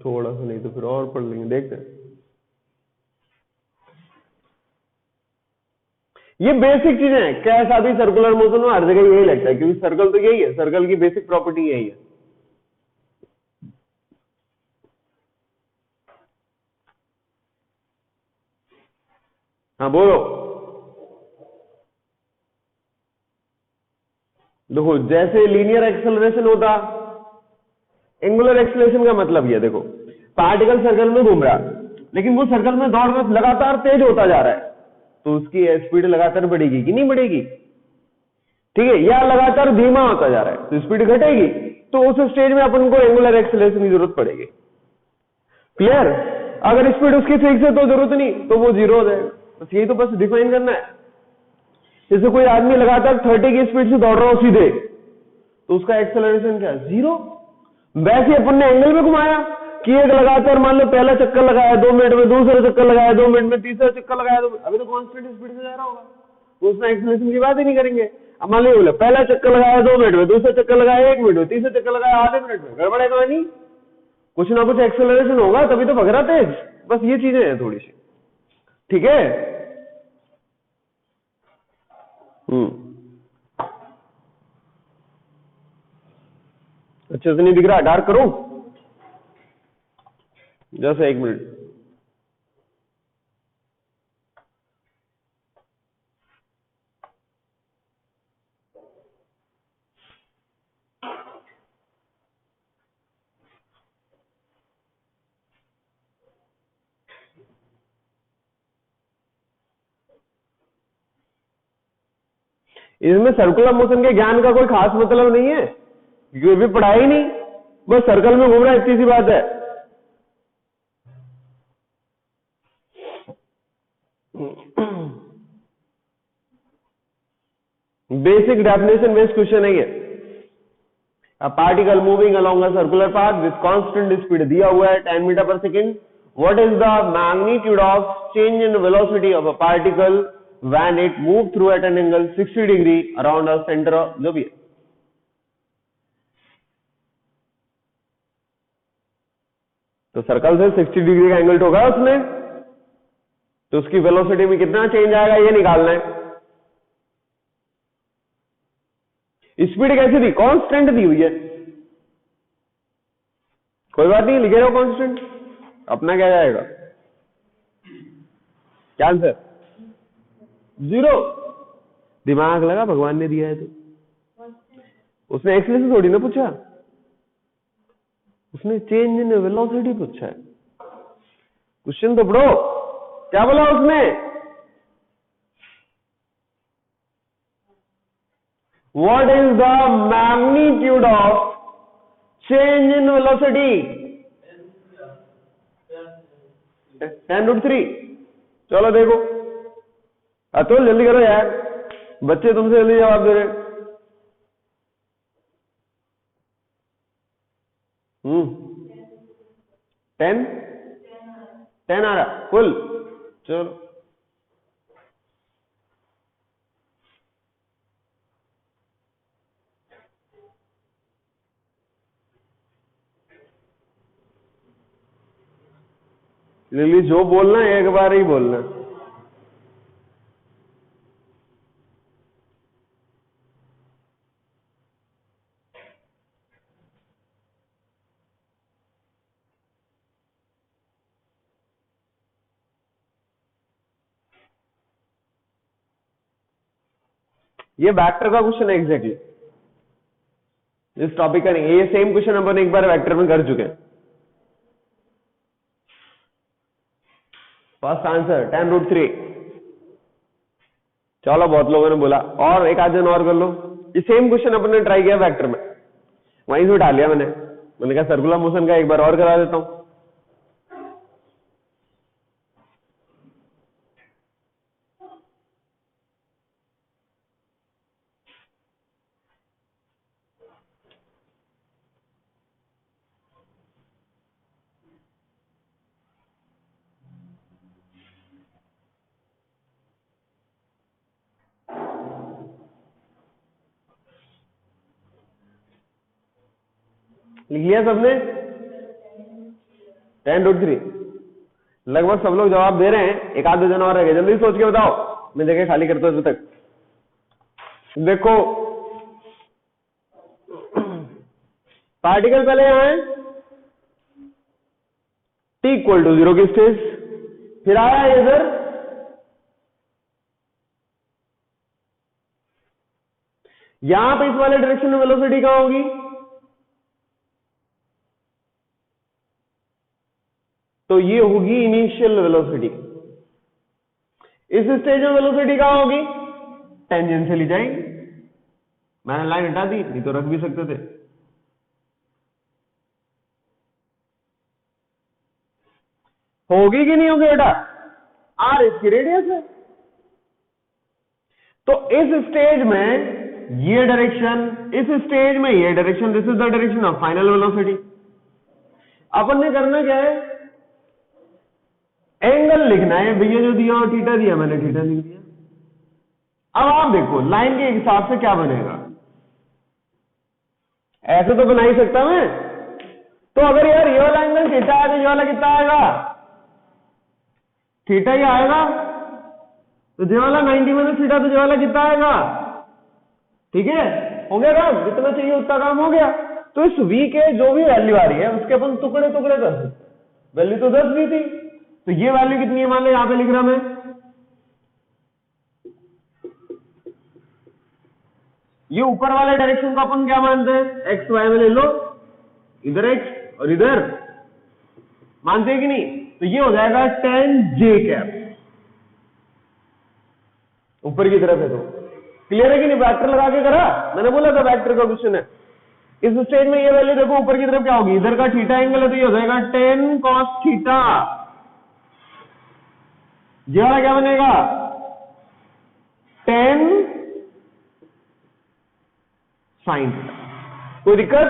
थोड़ा सा नहीं तो फिर और पढ़ लेंगे, देखते हैं। ये बेसिक चीजें हैं, कैसा भी सर्कुलर मोशन में हर जगह यही लगता है, क्योंकि सर्कल तो यही है, सर्कल की बेसिक प्रॉपर्टी यही है। हाँ बोलो। देखो जैसे लीनियर एक्सेलरेशन होता, एंगुलर एक्सेलरेशन का मतलब ये देखो, पार्टिकल सर्कल में घूम रहा, लेकिन वो सर्कल में दौड़ में लगातार तेज होता जा रहा है, तो उसकी स्पीड लगातार बढ़ेगी कि नहीं बढ़ेगी? ठीक है, या लगातार धीमा होता जा रहा है तो स्पीड घटेगी, तो उस स्टेज में अपन को एंगुलर एक्सेलरेशन की जरूरत पड़ेगी। क्लियर? अगर स्पीड उसकी फिक्स है तो जरूरत नहीं, तो वो जीरो हो जाएगा। बस यही तो बस डिफाइन करना है। जैसे कोई आदमी लगातार 30 की स्पीड से दौड़ रहा हो सीधे, तो उसका एक्सेलरेशन क्या है? जीरो। वैसे अपन ने एंगल में घुमाया कि एक लगातार मान लो पहला चक्कर लगाया 2 मिनट में, दूसरा चक्कर लगाया 2 मिनट में, तीसरा चक्कर लगाया तो अभी तो कांस्टेंट स्पीड से जा रहा होगा, तो उसमें एक्सेलरेशन की बात ही नहीं करेंगे। अब मान लो पहला चक्कर लगाया 2 मिनट में, दूसरा चक्कर लगाया 1 मिनट में, तीसरा चक्कर लगाया आधे मिनट में, गड़बड़ है कहानी। कुछ ना कुछ एक्सेलरेशन होगा तभी तो भग रहा तेज। बस ये चीजें हैं थोड़ी सी, ठीक है? अच्छे से नहीं दिख रहा, डार्क करूं? Just 1 minute. इसमें सर्कुलर मोशन के ज्ञान का कोई खास मतलब नहीं है, क्योंकि भी पढ़ा ही नहीं, बस सर्कल में घूम रहा है, इतनी सी बात है। बेसिक डेफिनेशन बेस्ड क्वेश्चन है ये। A particle moving along a circular path with constant speed दिया हुआ है 10 मीटर पर second. What is the magnitude of change in velocity of a particle when it move through at an angle 60 degree around a centre of, जो भी है। तो सर्कल से 60 डिग्री का एंगल होगा उसमें, तो उसकी वेलोसिटी में कितना चेंज आएगा ये निकालना है। स्पीड कैसी दी? कांस्टेंट दी हुई है, कोई बात नहीं, लिखे रहो कांस्टेंट, अपना क्या जाएगा? क्या आंसर? जीरो। दिमाग लगा, भगवान ने दिया है तो। उसने एक्सेलरेशन थोड़ी ना पूछा, उसने चेंज इन वेलोसिटी पूछा है। क्वेश्चन तो पढ़ो, क्या बोला उसने? What is the magnitude of change in velocity? 10√3। चलो देखो, तो जल्दी करो यार, बच्चे तुमसे जल्दी जवाब दे रहे। 10 10 आ रहा फुल। चलो लिली जो बोलना है एक बार ही बोलना। ये वेक्टर का क्वेश्चन है एग्जैक्टली, इस टॉपिक का नहीं। ये सेम क्वेश्चन अपन एक बार वेक्टर में कर चुके हैं। First answer 10√3। चलो बहुत लोगों ने बोला, और एक आध जन और कर लो। ये सेम क्वेश्चन अपन ने ट्राई किया वेक्टर में, वहीं से उठा लिया मैंने कहा सर्कुलर मोशन का एक बार और करा देता हूं। लिख लिया सबने? 10√3। लगभग सब लोग जवाब दे रहे हैं, एक आध दो जन और रह गए। जल्दी सोच के बताओ, मैं जगह खाली करता हूं तब तक। देखो पार्टिकल पहले यहां है, t=0 की स्टेज, फिर आया इधर, यहां पे इस वाले डायरेक्शन में वेलोसिटी कहां होगी? तो ये होगी इनिशियल वेलोसिटी। इस स्टेज में वेलोसिटी कहां होगी? टेंजेंशियली जाएगी। मैंने लाइन हटा दी, नहीं तो रख भी सकते थे। होगी कि नहीं होगी बेटा? आर इसकी रेडियस है। तो इस स्टेज में ये डायरेक्शन, इस स्टेज में ये direction, this is the direction of final velocity. अपन ने करना क्या है? एंगल लिखना है भैया, जो दिया और थीटा दिया, मैंने थीटा लिख दिया। अब आप देखो लाइन के हिसाब से क्या बनेगा। ऐसे तो बना ही सकता मैं। तो अगर यार ये वाला एंगल थीटा है तो ये वाला कितना आएगा? थीटा ही आएगा। तो ये वाला 90 माइनस थीटा, तो ये वाला कितना आएगा? ठीक है, हो गया काम, जितना चाहिए उतना काम हो गया। तो इस v के जो भी वैल्यू आ रही है उसके अपन टुकड़े टुकड़े कर सकते। वैल्यू तो 10 दी थी, तो ये वैल्यू कितनी है मान लो, यहां पे लिख रहा मैं, ये ऊपर वाले डायरेक्शन को अपन क्या मानते हैं? एक्स वाई में ले लो, इधर एक्स और इधर, मानते हैं कि नहीं? तो ये हो जाएगा tan j, ऊपर की तरफ है। तो क्लियर है कि नहीं? वेक्टर लगा के करा, मैंने बोला था वेक्टर का क्वेश्चन है। इस स्टेज में ये वैल्यू देखो, ऊपर की तरफ क्या होगी? इधर का थीटा एंगल है तो ये हो जाएगा tan cos थीटा। ये वाला क्या बनेगा? tan sin theta. कोई दिक्कत?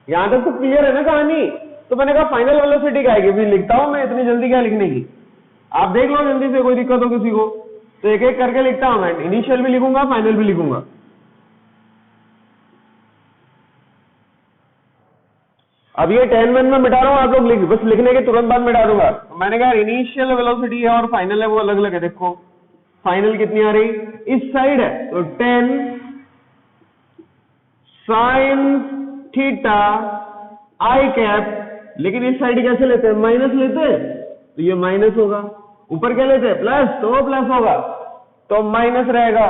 यहां तक तो क्लियर है ना कहानी? तो मैंने कहा फाइनल वेलोसिटी क्या आएगी, भी लिखता हूं मैं, इतनी जल्दी क्या लिखने की? आप देख लो जल्दी से, कोई दिक्कत हो किसी को तो एक एक करके लिखता हूं मैं। इनिशियल भी लिखूंगा, फाइनल भी लिखूंगा। अब ये 10 में मिटा रहा हूं, आप लोग लिख, बस लिखने के तुरंत बाद मिटा दूंगा। तो मैंने कहा इनिशियल वेलोसिटी है और फाइनल है वो अलग अलग है। देखो फाइनल कितनी आ रही? इस साइड है तो 10 sin थीटा आई कैप, लेकिन इस साइड कैसे लेते हैं? माइनस लेते हैं, तो ये माइनस होगा। ऊपर क्या लेते हैं? प्लस, तो प्लस होगा, तो माइनस रहेगा।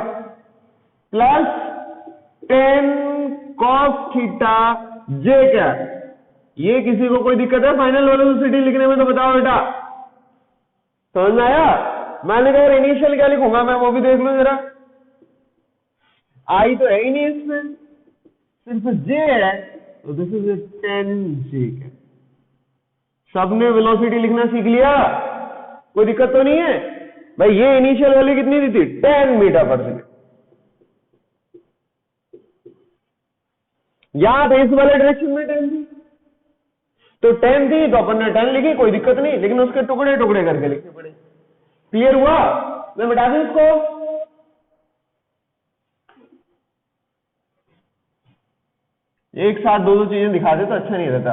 प्लस tan cos थीटा जे कैप। ये किसी को कोई दिक्कत है फाइनल वेलोसिटी लिखने में? तो बताओ बेटा, समझ में आया? मैंने कहा इनिशियल क्या लिखूंगा मैं, वो भी देख लो जरा। आई तो है ही नहीं इसमें, सिर्फ जे है, तो this is tan j cap. सबने वेलोसिटी लिखना सीख लिया? कोई दिक्कत तो नहीं है भाई? ये इनिशियल वैल्यू कितनी दी थी? 10 मीटर पर सेकेंड। यहां पे इस वाले डायरेक्शन में 10 थी, तो 10 थी तो अपन ने 10 लिखी, कोई दिक्कत नहीं, लेकिन उसके टुकड़े टुकड़े करके लिखने पड़े। क्लियर हुआ? मैं बता दूं इसको, एक साथ दो चीजें दिखा दे तो अच्छा नहीं रहता।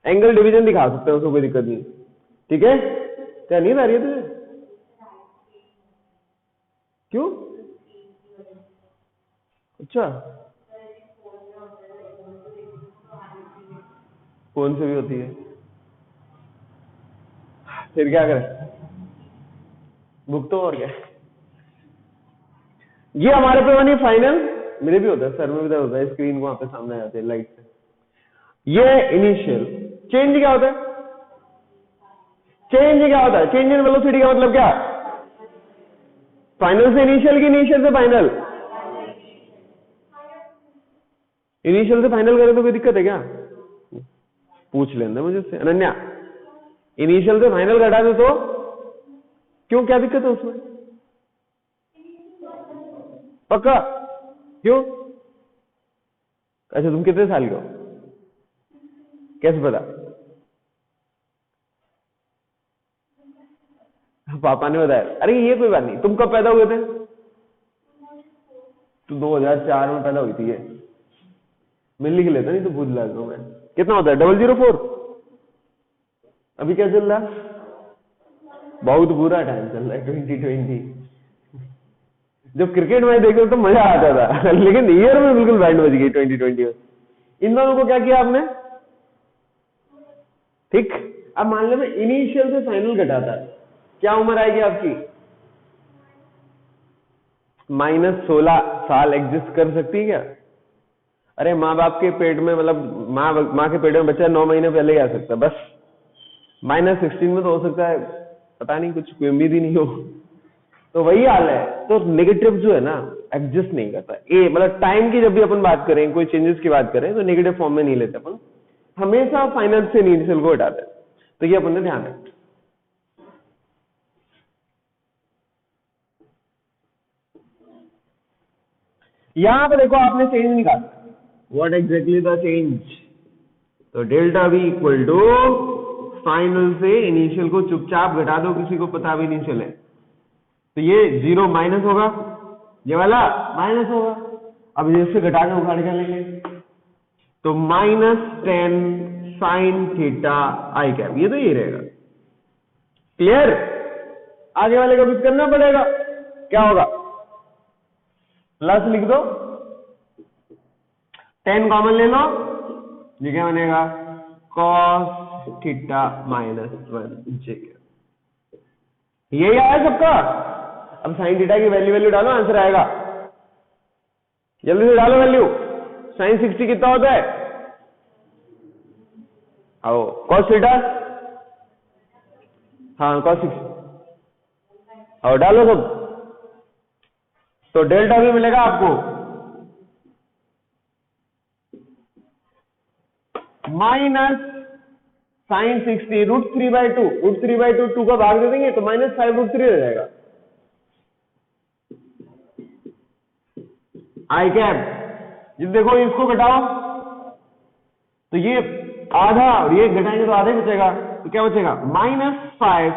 एंगल डिवीजन दिखा सकते हो, उसको कोई दिक्कत नहीं। ठीक है, क्या नींद आ रही है तुझे? क्यों? अच्छा, फोन से भी होती है, फिर क्या करें, भुगतो और क्या। ये हमारे पे बनी फाइनल, मेरे भी होता है, सर में भी होता है, स्क्रीन को वहां पे सामने आ जाते हैं लाइट से। ये इनिशियल चेंज क्या होता है? चेंज क्या होता है? चेंज इन वेलोसिटी का मतलब क्या? फाइनल से इनिशियल की इनिशियल से फाइनल? इनिशियल से फाइनल करें तो कोई दिक्कत है क्या? पूछ लेना मुझे से अनन्या, इनिशियल से फाइनल घटा दे तो क्यों, क्या दिक्कत है उसमें? पक्का? क्यों? अच्छा, तुम कितने साल के हो? कैसे पता? पापा ने बताया? अरे ये कोई बात नहीं, तुम कब पैदा हुए थे? तो 2004 में पैदा हुई थी ये, मैं लिख लेता, नहीं तो भूल जाता हूं मैं। कितना होता है? 004। अभी क्या चल रहा है? बहुत बुरा टाइम चल रहा है 2020। जब क्रिकेट मैच देखते तो मजा आता था लेकिन ईयर में बिल्कुल बैंड बज गई 2020 में। इन दोनों को क्या किया आपने? ठीक। अब मान लो मैं इनिशियल से फाइनल घटाता, क्या उम्र आएगी आपकी? -16 साल एग्जिस्ट कर सकती है क्या? अरे माँ बाप के पेट में, मतलब माँ के पेट में बच्चा 9 महीने पहले ही आ सकता है बस। -16 में तो हो सकता है, पता नहीं, कुछ कोई उम्मीद ही नहीं हो। तो वही हाल है, तो नेगेटिव जो है ना एग्जिस्ट नहीं करता। ए मतलब टाइम की जब भी अपन बात करें, कोई चेंजेस की बात करें, तो नेगेटिव फॉर्म में नहीं लेते अपन, हमेशा फाइनल से इनिशियल को हटाते हैं। तो ये अपन ने ध्यान रखना। यहां पर देखो आपने चेंज निकाला, व्हाट एग्जैक्टली द चेंज? तो delta v equal to final से इनिशियल को चुपचाप घटा दो, किसी को पता भी नहीं चले। तो ये 0 माइनस होगा, ये वाला माइनस होगा। अब इससे घटा के उखाड़ के लेंगे, तो -10 साइन थीटा आई कैप, ये तो ये रहेगा। क्लियर? आगे वाले को भी करना पड़ेगा, क्या होगा? प्लस लिख दो, 10 कॉमन ले लो, ये क्या बनेगा? cos थीटा -1 जे। यही आया सबका। अब साइन थीटा की वैल्यू डालो, आंसर आएगा। जल्दी से डालो वैल्यू। साइन 60 कितना होता है? आओ cos थीटा, हाँ cos 60, आओ डालो सब। तो डेल्टा भी मिलेगा आपको माइनस साइन 60 √3/2, √3/2 2 का भाग दे देंगे तो -5√3 हो जाएगा। आई कैप, ये देखो इसको घटाओ तो ये आधा, और ये घटाएंगे तो आधा ही बचेगा, तो क्या बचेगा? -5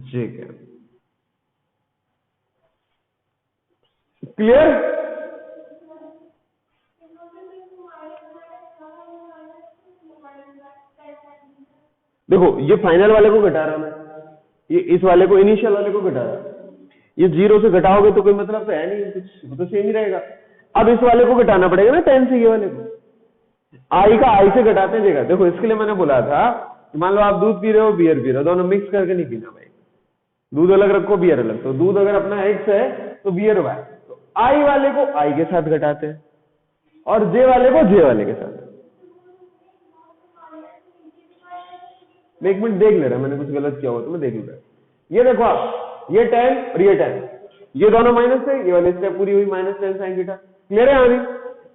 जे कैप। क्लियर? देखो ये फाइनल वाले को घटा रहा मैं, ये इस वाले को, इनिशियल वाले को घटा रहा। ये 0 से घटाओगे तो कोई मतलब तो है नहीं, कुछ वो तो सेम ही रहेगा। अब इस वाले को घटाना पड़ेगा ना 10 से, ये वाले को आई का आई से घटाते जाएगा। देखो इसके लिए मैंने बोला था, मान लो आप दूध पी रहे हो, बियर पी रहे हो, दोनों मिक्स करके नहीं पीना भाई। दूध अलग रखो, बियर अलग। तो दूध अगर अपना x है तो बियर y, तो आई वाले को आई के साथ घटाते हैं और जे वाले को जे वाले के साथ। मैं एक मिनट देख ले रहा, मैंने कुछ गलत किया हो तो मैं देख लूंगा। ये देखो आप, ये 10 और ये 10, ये दोनों माइनस है, ये वाली स्टेप पूरी हुई -10 साइन थीटा। क्लियर है आगे?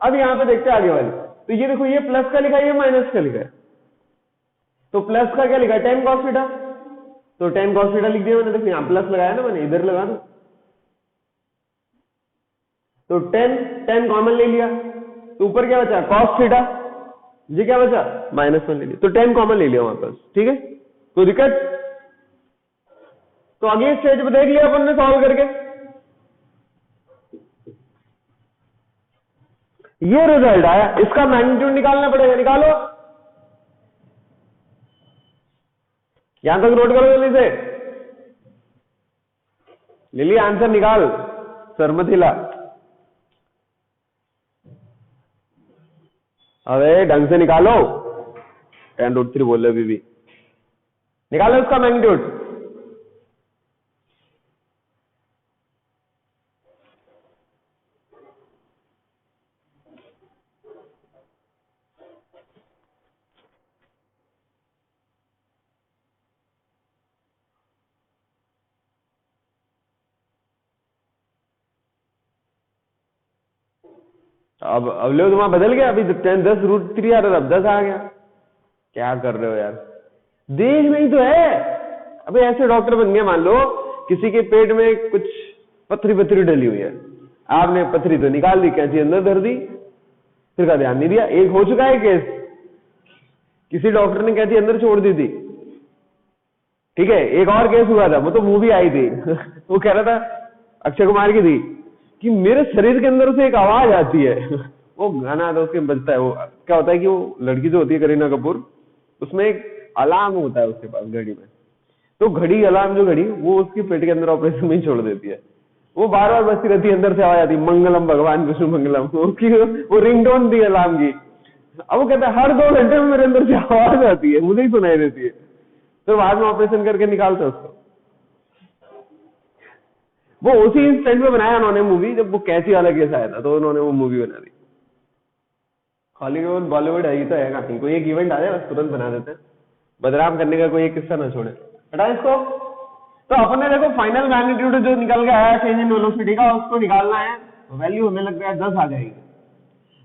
अब यहाँ पे देखते हैं आगे वाले। तो ये देखो, ये प्लस का लिखा है, ये माइनस का लिखा है। तो प्लस का क्या लिखा है? 10 cos थीटा, तो 10 cos थीटा लिख दिया मैंने। देखो यहाँ प्लस लगाया ना मैंने, इधर लगा दो। तो 10 कॉमन ले लिया, तो ऊपर क्या बचा cos थीटा, जी क्या बचा -1 ले लिया, तो 10 कॉमन ले लिया वापस, ठीक है, कोई दिक्कत। तो अगली स्टेज पे देख लिया अपन ने सॉल्व करके, ये रिजल्ट आया, इसका मैग्नीट्यूड निकालना पड़ेगा, निकालो, यहां तक नोट करो जल्दी से, ले लिया आंसर निकाल, सर मत हिला, अरे ढंग से निकालो, 10√3 बोल रहे अभी भी, निकालो उसका मैग्नीट्यूड। अब लो तुम्हारा बदल गया, अभी 10√3 आ रहा था, अब 10 आ गया, क्या कर रहे हो यार, देख नहीं तो है। अबे ऐसे डॉक्टर बन गया, मान लो किसी के पेट में कुछ पथरी डली हुई है, आपने पथरी तो निकाल दी, कैंची अंदर धर दी, फिर का ध्यान नहीं दिया। एक हो चुका है केस, किसी डॉक्टर ने कैंची अंदर छोड़ दी थी, ठीक है। एक और केस हुआ था, वो तो मूवी आई थी वो कह रहा था, अक्षय कुमार की थी, कि मेरे शरीर के अंदर से एक आवाज आती है वो गाना था उसके बजता है, वो क्या होता है कि वो लड़की जो होती है करीना कपूर, उसमें एक अलार्म होता है उसके पास घड़ी में, तो घड़ी अलार्म जो घड़ी वो उसके पेट के अंदर ऑपरेशन में ही छोड़ देती है, वो बार बार बजती रहती है, अंदर से आवाज आती है, मंगलम भगवान विष्णु मंगलम, उसकी वो रिंगटोन थी अलार्म की। अब वो कहता है हर 2 घंटे में मेरे अंदर से आवाज आती है, मुझे ही सुनाई देती है, तो बाद में ऑपरेशन करके निकालते उसको। वो उसी इंस्टेंट में बनाया उन्होंने मूवी, जब वो कैची वाला केस आया था तो उन्होंने वो मूवी बना दी। हॉलीवुड बॉलीवुड है, ये तो है कहीं, कोई एक इवेंट आ जाए बस तुरंत बना देते हैं, बदनाम करने का कोई एक किस्सा ना छोड़े, हटा इसको। तो अपन ने देखो फाइनल मैग्नीट्यूड जो निकल के आया चेंज इन वेलोसिटी का, उसको निकालना है, वैल्यू हमें लग रहा है 10 आ जाएगी।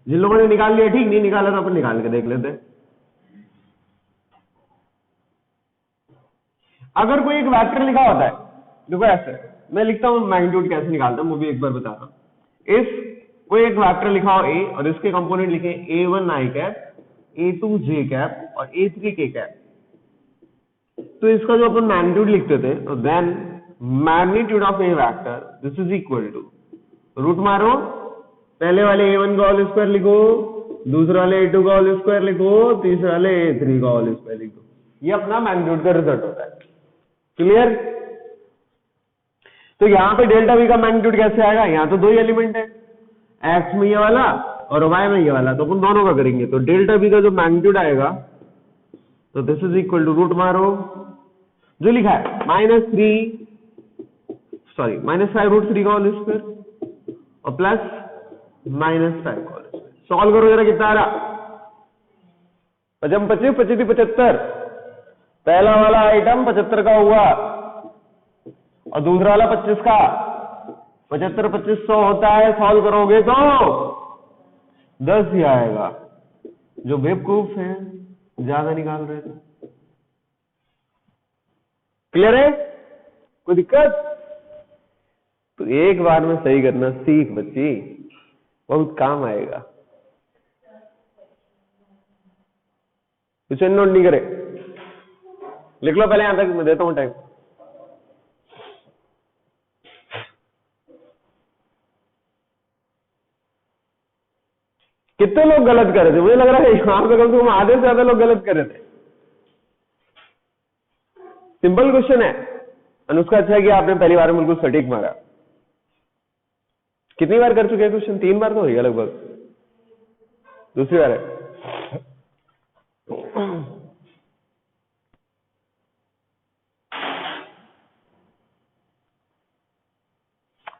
जिन लोगों ने निकाल लिया ठीक, नहीं निकाला तो अपन निकाल के देख लेते हैं। अगर कोई एक वेक्टर लिखा होता है, देखो ऐसे मैं लिखता हूं मैग्नीट्यूड कैसे निकालता हूं, वो भी एक बार बता रहा हूं। इस कोई एक वेक्टर लिखा हो ए, और इसके कंपोनेंट लिखे a1 i cap, a2 j cap और a3 k कैप, तो इसका जो अपन मैग्नीट्यूड लिखते थे, तो then magnitude of a vector this is equal to, root मारो, पहले वाले a1 का होल स्क्वायर लिखो, दूसरे वाले a2 का होल स्क्वायर लिखो, तीसरे वाले a3 का होल स्क्वायर लिखो, ये अपना मैग्नीट्यूड का रिजल्ट होता है। क्लियर। तो यहां पे डेल्टा वी का मैग्नीट्यूड कैसे आएगा, यहां तो 2 ही एलिमेंट है, एक्स में ये वाला और वाई में ये वाला, तो अपन दोनों का करेंगे, तो डेल्टा वी का जो मैग्नीट्यूड आएगा, तो this is equal to, root मारो, जो लिखा है -5 √3 का होल स्क्वायर और प्लस -5 का होल स्क्वायर। सॉल्व करो जरा, कितना आ रहा, 25 25 75, पहला वाला आइटम 75 का हुआ और दूसरा वाला 25 का, 75 25 100 होता है, सॉल्व करोगे तो 10 ही आएगा। जो बेवकूफ है ज्यादा निकाल रहे थे। क्लियर है, कोई दिक्कत? तो एक बार में सही करना सीख बच्ची, बहुत काम आएगा। क्वेश्चन नोट नहीं करे, लिख लो पहले, यहां तक मैं देता हूं टाइम। कितने लोग गलत कर रहे थे, मुझे लग रहा है यहां पे कम से कम आधे से ज्यादा लोग गलत कर रहे थे। सिंपल क्वेश्चन है, अनुष्का अच्छा है कि आपने पहली बार में बिल्कुल सटीक मारा। कितनी बार कर चुके हैं क्वेश्चन? 3 बार तो हो गया लगभग, दूसरी बार है।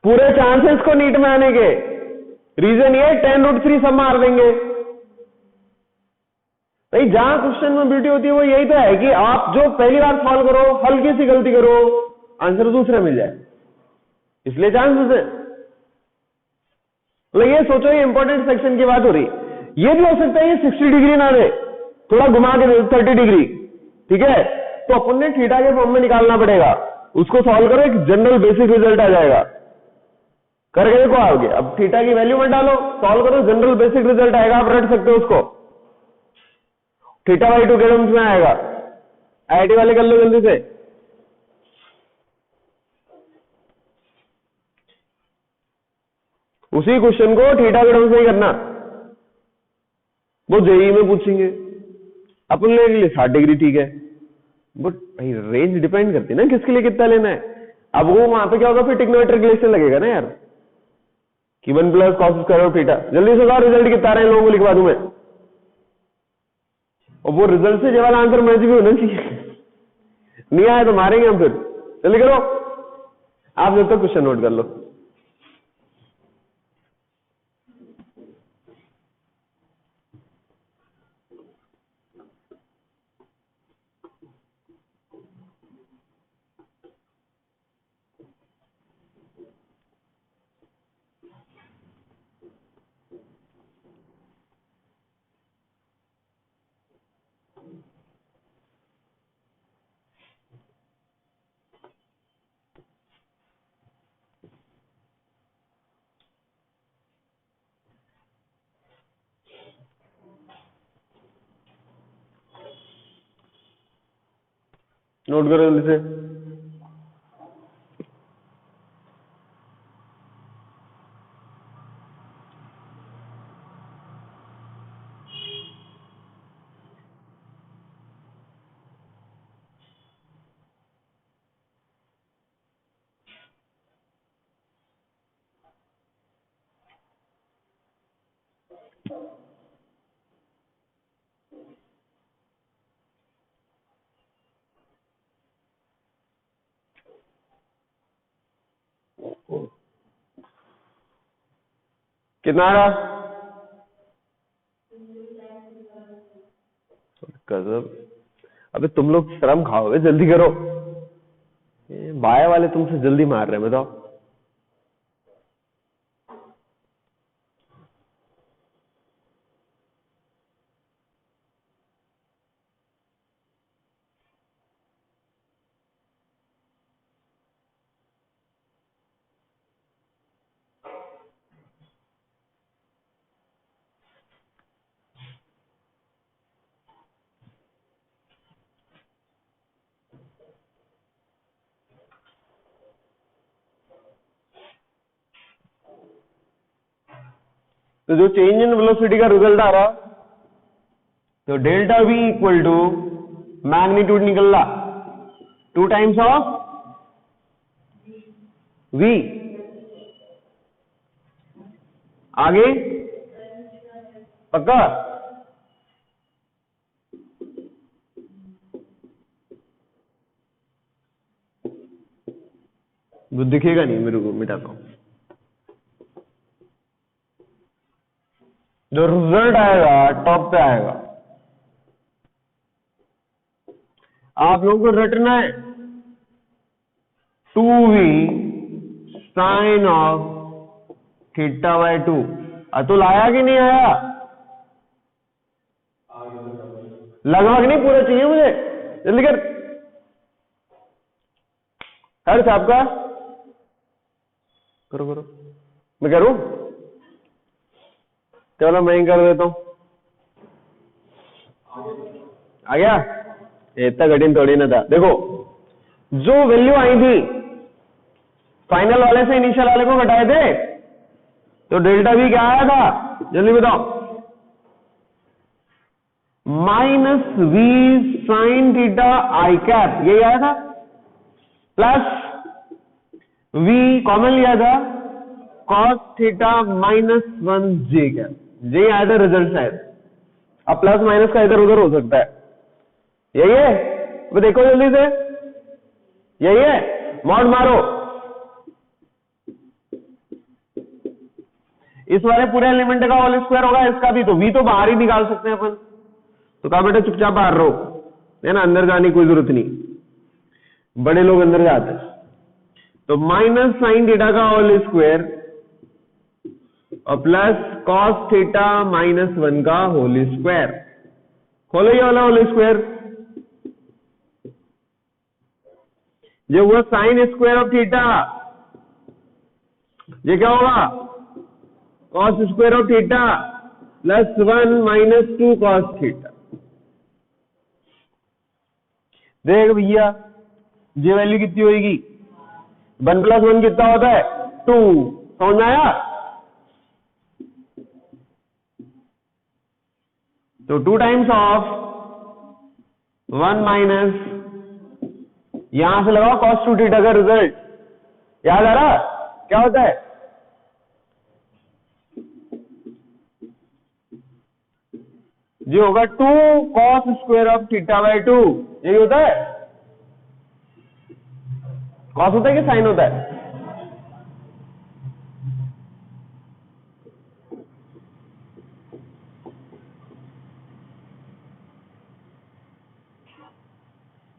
पूरे चांसेस को नीट में आने के, रीजन ये 10√3 सब मार देंगे भाई। जहां क्वेश्चन में ब्यूटी होती है वो यही तो है कि आप जो पहली बार सॉल्व करो, हल्की सी गलती करो, आंसर दूसरा मिल जाए, इसलिए चांसेस है। मतलब ये सोचो, ये इंपॉर्टेंट सेक्शन की बात हो रही, ये भी हो सकता है ये 60 डिग्री ना दे, थोड़ा घुमा के दे 30 डिग्री, ठीक है, तो अपन ने थीटा के फॉर्म में निकालना पड़ेगा, उसको सॉल्व करो, एक जनरल बेसिक रिजल्ट आ जाएगा। करके देखो आओगे। अब थीटा की वैल्यू मत डालो, सॉल्व करो, जनरल बेसिक रिजल्ट आएगा, आप रट सकते हो उसको। थीटा बाई 2 के टर्म्स में आएगा। आईआईटी वाले कर लो जल्दी से। उसी क्वेश्चन को थीटा के टर्म्स में ही करना, वो जेई में पूछेंगे। अपन लेने के लिए 60 डिग्री ठीक है, बट भाई रेंज डिपेंड करती है ना किसके लिए कितना लेना है। अब वो वहां पे क्या होगा, फिर टिग्नोमेट्रिक रिलेशन लगेगा ना यार, कि 1 plus cos square of theta. जल्दी से बताओ रिजल्ट कितना आ रहे हैं लोगों को, लिखवा दूं मैं। और वो रिजल्ट से जवाब आंसर मैच भी होना चाहिए। नहीं आया तो मारेंगे हम फिर। जल्दी करो, आप जब तक क्वेश्चन नोट कर लो। नोट करो जल्दी से। कितना आ रहा? गजब। अबे तुम लोग शर्म खाओगे, जल्दी करो। बाय वाले तुमसे जल्दी मार रहे हैं, बताओ। तो जो चेंज इन वेलोसिटी का रिजल्ट आ रहा, तो delta v equal to magnitude निकल रहा 2 टाइम्स ऑफ वी। आगे पक्का? वो दिखेगा नहीं मेरे को, मिटाता हूं। जो रिजल्ट आएगा टॉप पे आएगा। आप लोगों को रटना है 2v sine of theta by 2। Atul आया कि नहीं आया? लगभग नहीं, पूरा चाहिए मुझे, जल्दी कर। हर्ष आपका करो करो, मैं करूं? चलो मैं ही कर देता हूं। आ गया? इतना कठिन थोड़ी ना था। देखो जो वैल्यू आई थी फाइनल वाले से इनिशियल वाले को घटाए थे, तो डेल्टा वी क्या आया था, जल्दी बताओ। Minus v sine theta i cap, यही आया था, प्लस वी कॉमन लिया था cos theta minus 1 j cap, j आया था रिजल्ट शायद। अब प्लस माइनस का इधर उधर हो सकता है, यही है? वो देखो जल्दी से, यही है? मॉड मारो। इस वाले पूरे एलिमेंट का होल स्क्वायर होगा, इसका भी, तो वी तो बाहर ही निकाल सकते हैं अपन। तो कहा बेटा चुपचाप बाहर रहो, है ना, अंदर जाने की कोई जरूरत नहीं, बड़े लोग अंदर जाते हैं। तो माइनस साइन थीटा का होल स्क्वायर और प्लस कॉस थीटा माइनस 1 का होल स्क्वायर। खोलो ये वाला होल स्क्वायर, जो हुआ साइन स्क्वायर ऑफ थीटा ये क्या होगा, cos square of theta plus 1 minus 2 cos theta. देख भैया ये वैल्यू कितनी होगी, 1 प्लस 1 कितना होता है 2, समझ में आया। तो 2 टाइम्स ऑफ 1 माइनस, यहां से लगाओ cos 2 थीटा का रिजल्ट, याद आ रहा क्या होता है, जो होगा 2 cos square of theta by 2, यही होता है। cos होता है कि साइन होता है,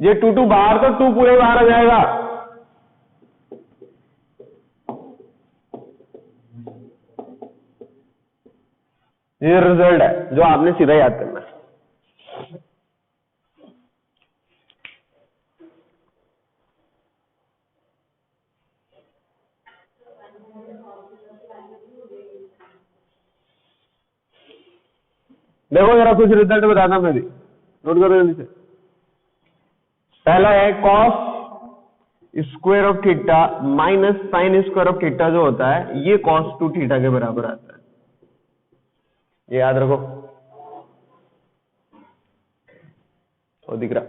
ये 2 बाहर, तो 2 पूरे बाहर आ जाएगा। ये रिजल्ट है जो आपने सीधा याद करना है। देखो जरा कुछ रिजल्ट बताना, मैं भी नोट करो जल्दी से। पहला है cos square of theta minus sine square of theta जो होता है, ये cos 2 थीटा के बराबर आता है, ये याद रखो। तो दिख रहा,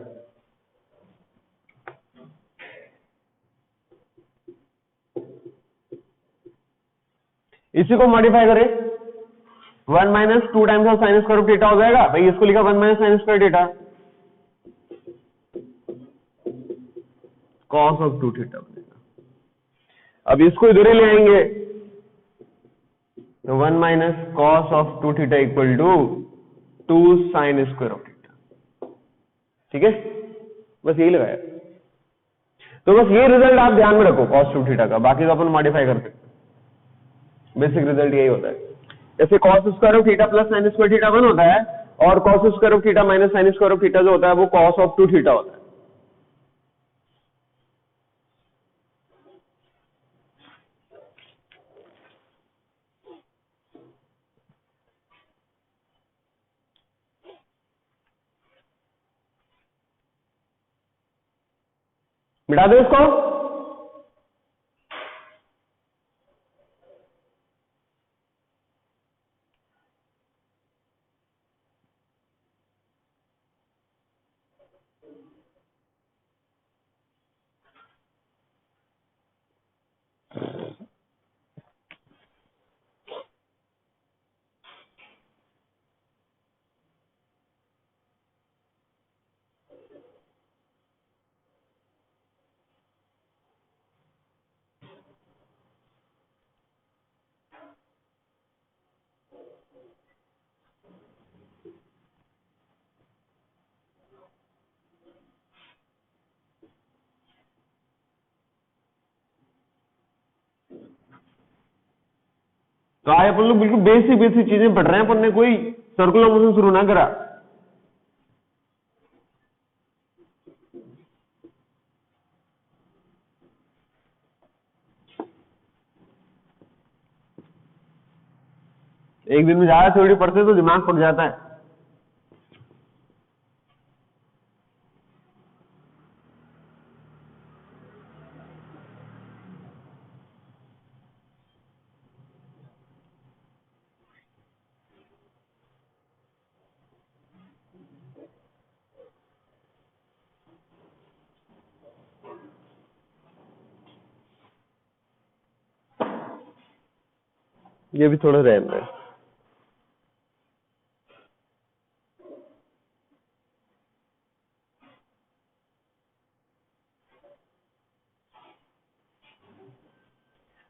इसी को मॉडिफाई करें, 1 minus 2 times of sine square of theta हो जाएगा भाई, इसको लिखा 1 minus sine square theta cos of 2 theta बनेगा। अब इसको इधर ही ले आएंगे, तो 1 minus cos of 2 theta equal to 2 sine square of theta. ठीक है, बस यही लगाया। तो बस ये रिजल्ट आप ध्यान में रखो cos 2 थीटा का, बाकी तो अपन मॉडिफाई कर सकते हैं। बेसिक रिजल्ट यही होता है। जैसे cos square of theta plus sign square theta 1 होता है, और cos square of theta minus sine square of theta जो होता है वो cos ऑफ 2 थीटा होता है। मिटा दो इसको। तो आए अपन लोग बिल्कुल बेसिक बेसिक चीजें पढ़ रहे हैं, अपन ने कोई सर्कुलर मोशन शुरू ना करा। एक दिन में ज्यादा थ्योरी पढ़ते तो दिमाग पड़ जाता है। ये भी थोड़ा रहना है।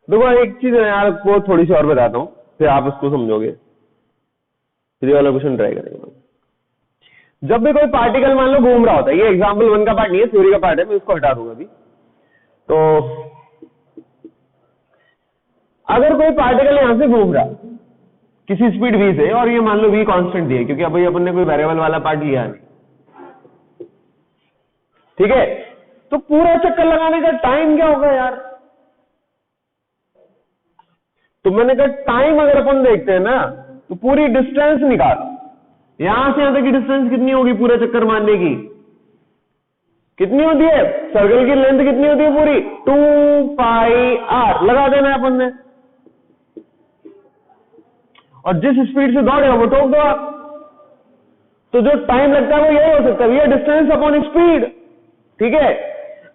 देखो एक चीज मैं आपको थोड़ी सी और बताता हूँ, फिर आप उसको समझोगे। फिर वाला क्वेश्चन ट्राई करेंगे। जब भी कोई पार्टिकल मान लो घूम रहा होता है, ये एग्जाम्पल 1 का पार्ट नहीं है, थ्योरी का पार्ट है, मैं इसको हटा दूंगा अभी। तो अगर कोई पार्टिकल यहां से घूम रहा किसी स्पीड v से, और ये मान लो v कांस्टेंट दिए, क्योंकि अभी अपन ने कोई वेरिएबल वाला पार्ट लिया नहीं, ठीक है। तो पूरा चक्कर लगाने का टाइम क्या होगा यार, तो मैंने कहा टाइम अगर अपन देखते हैं ना तो पूरी डिस्टेंस निकाल, यहां से यहां तक की डिस्टेंस कितनी होगी पूरे चक्कर मारने की, कितनी होती है, सर्कल की लेंथ कितनी होती है पूरी 2πr लगा देना है अपन ने, और जिस स्पीड से दौड़ेगा वो ठोक दो आप। तो जो टाइम लगता है वो यही हो सकता है भैया, डिस्टेंस अपॉन स्पीड। ठीक है,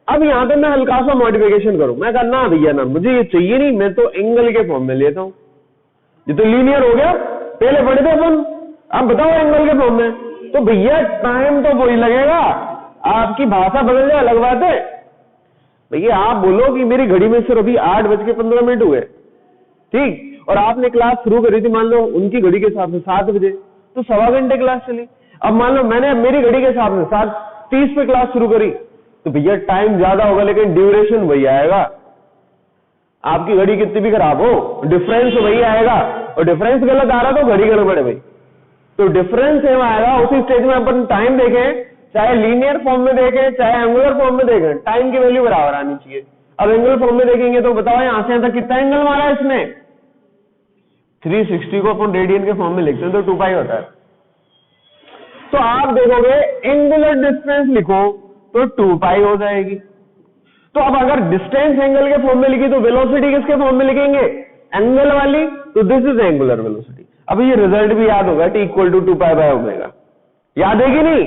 अब यहां पे मैं हल्का सा मॉडिफिकेशन करूं, मैं कहना भैया ना मुझे ये चाहिए नहीं, मैं तो एंगल के फॉर्म में लेता हूं, ये तो लीनियर हो गया, पहले पढ़े थे अपन, अब बताओ एंगल के फॉर्म में, तो भैया टाइम तो वही लगेगा, आपकी भाषा बदल जाए अलग बात है। भैया आप बोलो कि मेरी घड़ी में सिर्फ अभी 8:15 हुए, ठीक, और आपने क्लास शुरू करी थी मान लो उनकी घड़ी के हिसाब से 7 बजे, तो 1.25 घंटे क्लास चली। अब मान लो मैंने मेरी घड़ी के हिसाब से 7:30 पे क्लास शुरू करी, तो भैया टाइम ज्यादा होगा लेकिन ड्यूरेशन वही आएगा, आपकी घड़ी कितनी भी खराब हो डिफरेंस वही आएगा, और डिफरेंस गलत आ रहा तो घड़ी गड़बड़ है भाई, तो डिफरेंस सेम आएगा। उसी स्टेज में अपन टाइम देखें, चाहे लीनियर फॉर्म में देखें चाहे एंगुलर फॉर्म में देखें, टाइम की वैल्यू बराबर आनी चाहिए। अब एंगुलर फॉर्म में देखेंगे तो बताओ यहां से यहां तक कितना एंगल मारा है इसने, 360 को अपन रेडियन के फॉर्म में लिखते हैं तो 2π होता है। तो आप देखोगे एंगुलर डिस्टेंस लिखो तो 2π हो जाएगी। तो अब अगर डिस्टेंस एंगल के फॉर्म में लिखी तो वेलोसिटी किसके फॉर्म में लिखेंगे, एंगल वाली, तो दिस इज एंगुलर वेलोसिटी। अब ये रिजल्ट भी याद होगा, T = 2π/ω, याद है कि नहीं,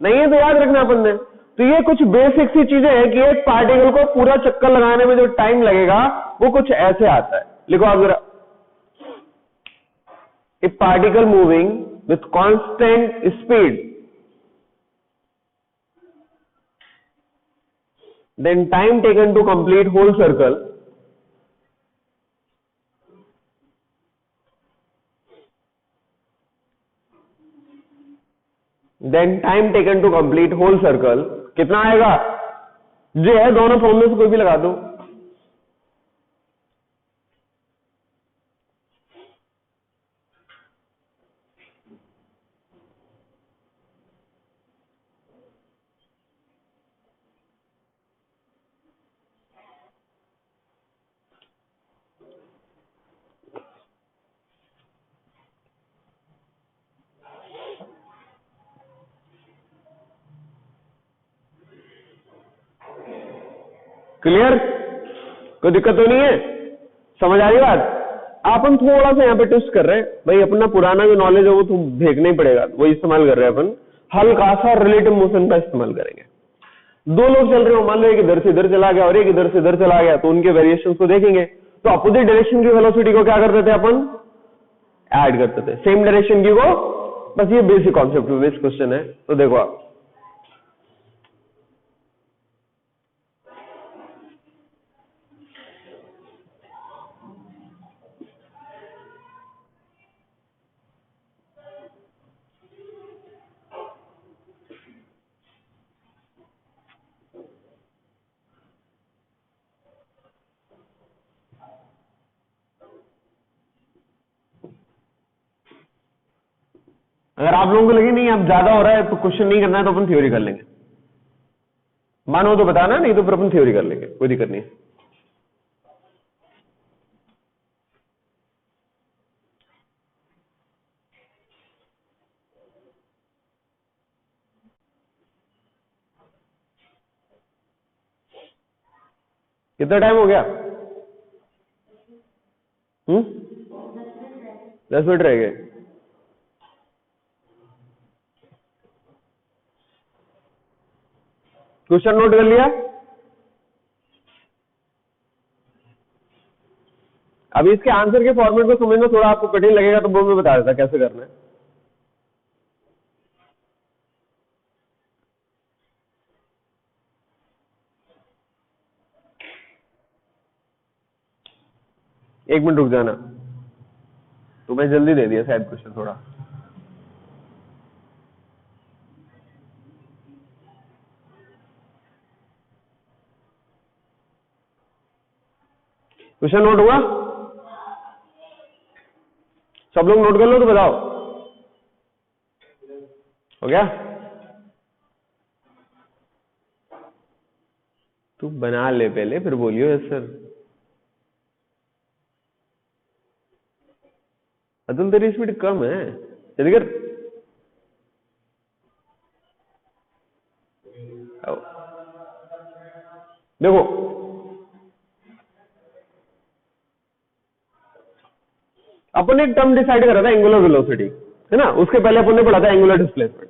नहीं है तो याद रखना अपन ने। तो ये कुछ बेसिक सी चीजें हैं कि एक पार्टिकल को पूरा चक्कर लगाने में जो टाइम लगेगा वो कुछ ऐसे आता है। लिखो आप जरा, ए particle moving with constant speed, then time taken to complete whole circle कितना आएगा, जो है दोनों फॉर्म में से कोई भी लगा दो, क्लियर, कोई दिक्कत तो नहीं है, समझ आ रही बात। अपन थोड़ा सा यहाँ पे ट्विस्ट कर रहे हैं भाई, अपना पुराना जो नॉलेज है वो तो देखना ही पड़ेगा, वो इस्तेमाल कर रहे हैं अपन, हल्का सा रिलेटिव मोशन का इस्तेमाल करेंगे। दो लोग चल रहे हो, मान लो एक इधर से इधर चला गया और एक इधर से इधर चला गया, तो उनके वेरिएशंस को देखेंगे। तो अपोजिट डायरेक्शन की वेलोसिटी को क्या करते थे अपन, ऐड करते थे, सेम डायरेक्शन की को, बस ये बेसिक कॉन्सेप्ट बेस्ड क्वेश्चन है। तो देखो आप, अगर आप लोगों को लगे नहीं अब ज्यादा हो रहा है तो क्वेश्चन नहीं करना है तो अपन थ्योरी कर लेंगे, मानो तो बताना, नहीं तो फिर अपन थ्योरी कर लेंगे, कोई दिक्कत नहीं। कितना टाइम हो गया, 10 मिनट रह गए। क्वेश्चन नोट कर लिया, अभी इसके आंसर के फॉर्मेट को समझना थोड़ा आपको कठिन लगेगा तो वो मैं बता देता कैसे करना है। एक मिनट रुक जाना, तो मैं जल्दी दे दिया शायद क्वेश्चन थोड़ा। क्वेश्चन नोट हुआ, सब लोग नोट कर लो तो बताओ, हो गया। तू बना ले पहले फिर बोलियो यस सर। अतुल तेरी स्पीड कम है, जल्दी कर। देखो अपन ने एक टर्म डिसाइड करा था एंगुलर वेलोसिटी, है ना, उसके पहले अपन ने पढ़ा था एंगुलर डिस्प्लेसमेंट।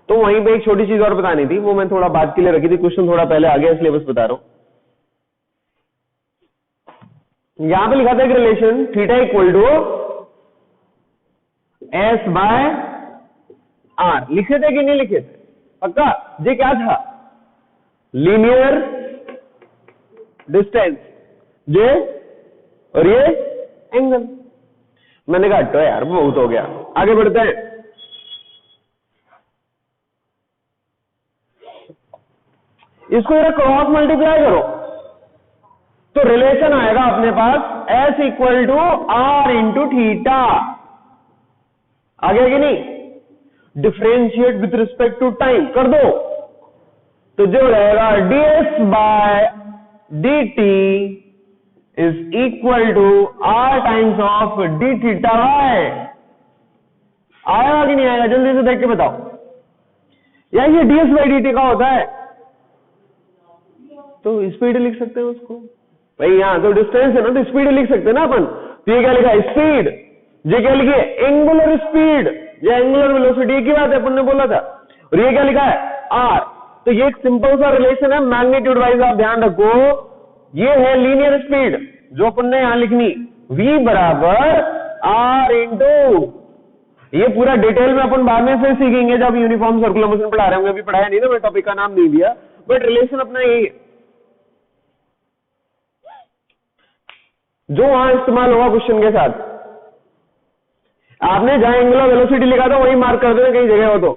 तो वहीं पे एक छोटी चीज और बतानी थी, वो मैं थोड़ा बात के लिए रखी थी, क्वेश्चन थोड़ा पहले आ गया इसलिए बस बता रहा हूं। यहां पे लिखा था एक relation theta equal to s by r, लिखे थे कि नहीं लिखे थे? पक्का? ये क्या था? लीनियर डिस्टेंस, ये और ये एंगल। मैंने कहा हटो यार बहुत हो गया, आगे बढ़ते हैं। इसको जरा क्रॉस मल्टीप्लाई करो तो रिलेशन आएगा अपने पास S equal to R into theta. आगे कि नहीं? Differentiate with respect to time कर दो तो जो रहेगा ds by dt is equal to R times of D theta Y. आएगा कि नहीं आएगा? जल्दी से देख के बताओ। या ये ds बाई dt का होता है तो स्पीड लिख सकते हैं उसको भाई, यहां तो डिस्टेंस है ना तो स्पीड लिख सकते हैं ना अपन। तो ये क्या लिखा है? स्पीड। ये क्या लिखी है? एंगुलर स्पीड या एंगुलर वेलोसिटी की बात है, अपन ने बोला था। और ये क्या लिखा है? आर। तो ये एक सिंपल सा रिलेशन है मैग्नीट्यूड वाइज, आप ध्यान रखो। ये है लीनियर स्पीड जो अपन ने यहां लिखनी, v बराबर आर इंटू, ये पूरा डिटेल में अपन बाद में फिर सीखेंगे जब यूनिफॉर्म सर्कुलर मोशन पढ़ा रहे होंगे। अभी पढ़ाया नहीं ना, मैं टॉपिक का नाम नहीं दिया, बट रिलेशन अपना यही है जो वहां इस्तेमाल होगा क्वेश्चन के साथ। आपने जहां एंगुलर वेलोसिटी लिखा था वही मार्क कर देना कहीं जगह हो तो।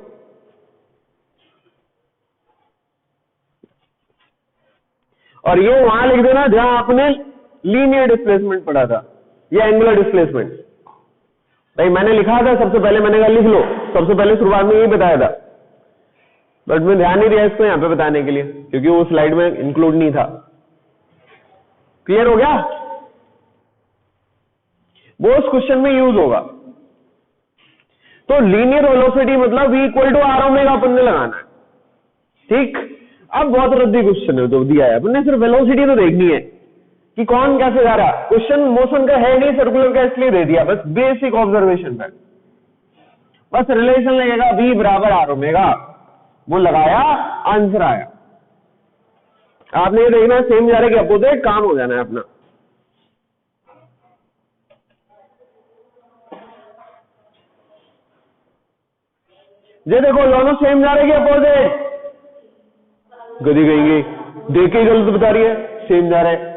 और ये वहां लिख देना जहां आपने लीनियर डिस्प्लेसमेंट पढ़ा था या एंगुलर डिस्प्लेसमेंट। भाई मैंने लिखा था सबसे पहले, मैंने कहा लिख लो, सबसे पहले शुरुआत में यही बताया था, बट मैं ध्यान नहीं दिया इसको यहां पे बताने के लिए क्योंकि वो स्लाइड में इंक्लूड नहीं था। क्लियर हो गया? वो उस क्वेश्चन में यूज होगा। तो लीनियर वेलोसिटी मतलब v equal to R omega अपन ने लगाना है, ठीक। अब बहुत रद्दी क्वेश्चन है जो दिया है, अपन ने सिर्फ वेलोसिटी तो देखनी है कि कौन कैसे जा रहा। क्वेश्चन मोशन का है नहीं, सर्कुलर का, इसलिए दे दिया बस बेसिक ऑब्जर्वेशन पे। बस रिलेशन लगेगा v बराबर आर ओमेगा, वो लगाया, आंसर आया। आपने ये देखना सेम जा रहा है कि अपोजिट, काम हो जाना है अपना। ये देखो दोनों सेम जा रहे हैं कि अपोजिट? गधी कहेंगे देख के ही गलत बता रही है, सेम जा रहे हैं।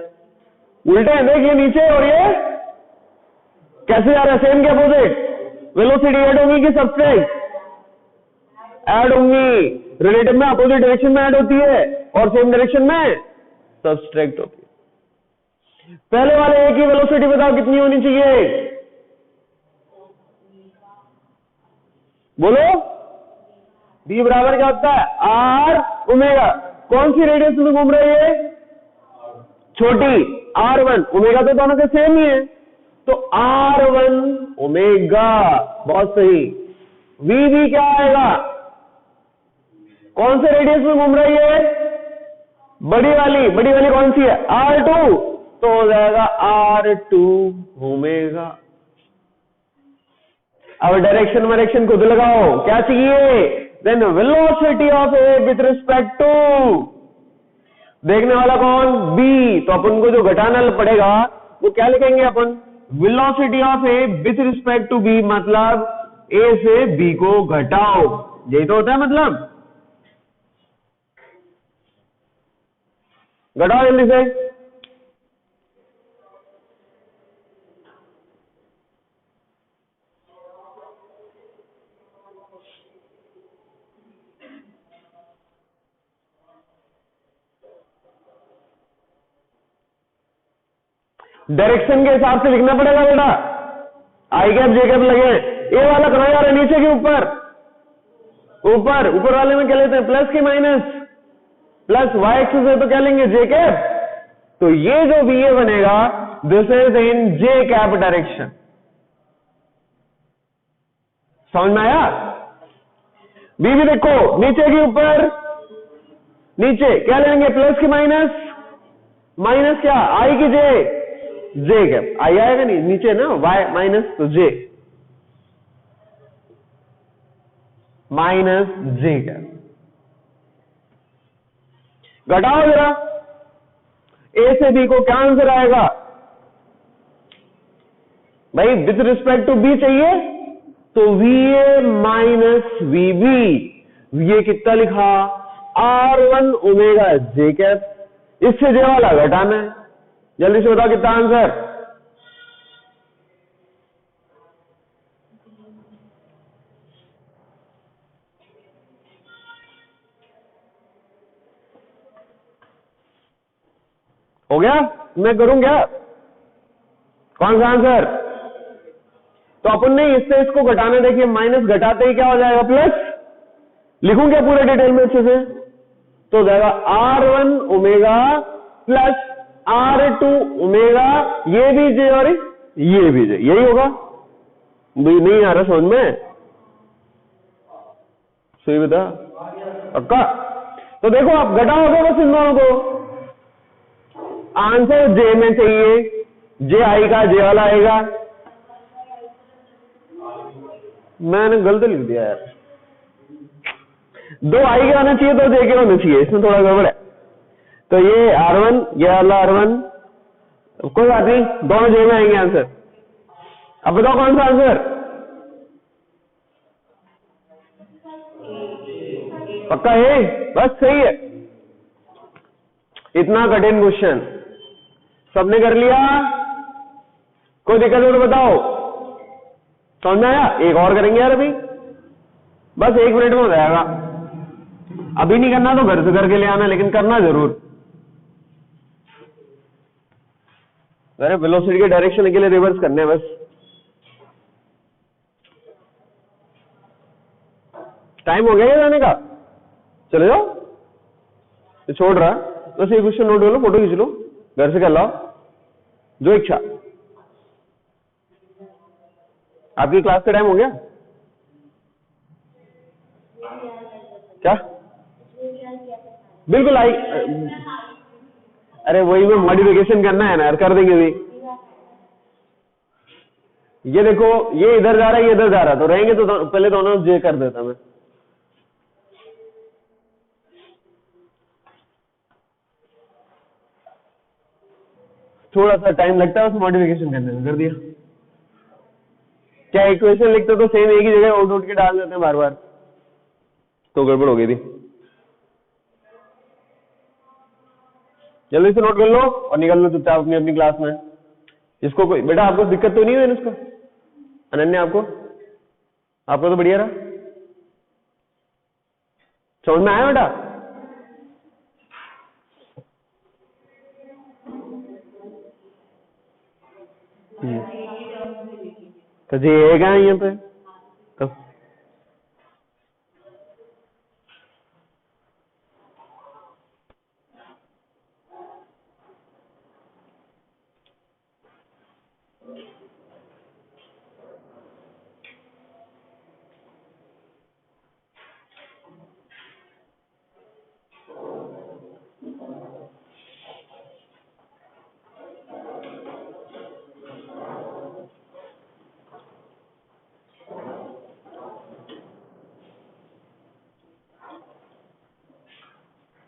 उल्टे हैं, देखिए नीचे, और ये कैसे जा रहा है? सेम के अपोजिट। वेलोसिटी ऐड होगी कि सब्सट्रैक्ट? ऐड होंगी। रिलेटिव में अपोजिट डायरेक्शन में ऐड होती है और सेम डायरेक्शन में सब्सट्रैक्ट होती है। पहले वाले एक ही वेलोसिटी बताओ कितनी होनी चाहिए? बोलो। d बराबर क्या होता है? R omega. कौन सी रेडियस में घूम रही है? छोटी r1। ओमेगा तो दोनों के सेम ही है, तो r1 ओमेगा। बहुत सही। v भी क्या आएगा? कौन से रेडियस में घूम रही है? बड़ी वाली। बड़ी वाली कौन सी है? r2, तो हो जाएगा r2 ओमेगा। अब डायरेक्शन वायरेक्शन खुद लगाओ, क्या चाहिए? Then velocity of A with respect to, देखने वाला कौन? b। तो अपन को जो घटाना पड़ेगा वो क्या लिखेंगे अपन? Velocity of A with respect to b, मतलब a से b को घटाओ। यही तो होता है मतलब। घटाओ जल्दी से। डायरेक्शन के हिसाब से लिखना पड़ेगा बेटा। आई कैप जे कैप लगे। ए वाला कहां जा रहा है? नीचे के ऊपर? ऊपर। ऊपर वाले में क्या लेते हैं? प्लस की माइनस? प्लस वाई एक्सिस है तो क्या लेंगे? जे कैप। तो ये जो VA बनेगा, this is in J cap direction. समझ में आया? बी भी देखो, नीचे के ऊपर, नीचे क्या लेंगे, प्लस की माइनस, माइनस क्या, आई की जे, जे कैप, आई आएगा नहीं, नीचे ना वाई माइनस, तो जे माइनस जे कैप। घटाओ जरा, ए से बी को क्या आंसर आएगा भाई, विथ रिस्पेक्ट टू बी चाहिए तो VA माइनस VB, VA कितना लिखा, R1 ओमेगा जे कैप, इससे जे वाला घटाना है। जल्दी से बताओ कितना आंसर, हो गया? मैं करूं क्या, कौन सा आंसर? तो अपन ने इससे इसको घटाना, देखिए माइनस घटाते ही क्या हो जाएगा, प्लस। लिखूं क्या पूरे डिटेल में अच्छे से, तो हो जाएगा R1 omega plus R2 omega, ये भी जे और ये भी जे, यही होगा? नहीं आ रहा समझ में? सही बता पक्का? तो देखो आप घटाओगे बस इन दोनों को, आंसर जे में चाहिए, जे आएगा, जे वाला आएगा। मैंने गलत लिख दिया यार, दो आई के आना चाहिए तो जे के होना चाहिए, इसमें थोड़ा गड़बड़ है। तो ये R1, ये वाला R1, कोई बात नहीं, दोनों जे में आएंगे आंसर। अब बताओ कौन सा आंसर, पक्का है? बस सही है, इतना कठिन क्वेश्चन सबने कर लिया, कोई दिक्कत हो तो बताओ, समझ में आया? एक और करेंगे यार अभी, बस 1 मिनट में हो जाएगा। अभी नहीं करना तो घर से करके ले आना, लेकिन करना जरूर। अरे वेलोसिटी के डायरेक्शन के लिए रिवर्स करने बस, टाइम हो गया क्या जाने का, चले जाओ, तो छोड़ रहा बस, ये क्वेश्चन नोट कर लो, फोटो खींच लो, घर से कर लो जो इच्छा। आपकी क्लास का टाइम हो गया क्या? बिल्कुल आई, अरे वही में मॉडिफिकेशन करना है ना यार, कर देंगे भी। ये देखो, ये इधर जा रहा है, ये इधर जा रहा है, तो रहेंगे तो पहले दोनों जे कर देता मैं। थोड़ा सा टाइम लगता है उस मॉडिफिकेशन करने में, कर दिया। क्या इक्वेशन लिखते तो सेम एक ही जगह उठ उठ के डाल देते हैं बार बार, तो गड़बड़ हो गई थी। जल्दी से नोट कर लो और निकल लो चुपचाप अपनी अपनी क्लास में। इसको कोई बेटा, आपको दिक्कत तो नहीं हुई इसका? अनन्या आपको तो बढ़िया रहा, समझ में आया बेटा? तो जी आएगा यहाँ पे तो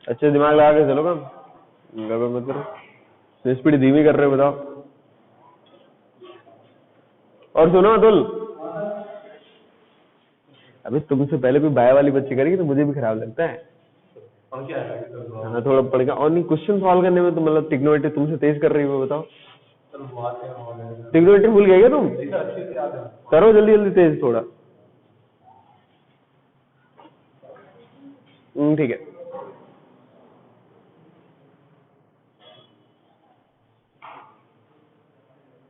अच्छे दिमाग लगा के चलो, काम गड़बड़ मत करो, स्पीड धीमी कर रहे हो बताओ। और सुनो अतुल, अभी तुमसे पहले कोई बाय वाली बच्ची करेगी तो मुझे भी खराब लगता है। हाँ थोड़ा पड़ गया, और नहीं क्वेश्चन सॉल्व करने में तो मतलब टिग्नोमेट्री तुमसे तेज कर रही हो, बताओ। टिग्नोमेट्री भूल गए क्या तुम? करो जल्दी जल्दी तेज थोड़ा। ठीक है।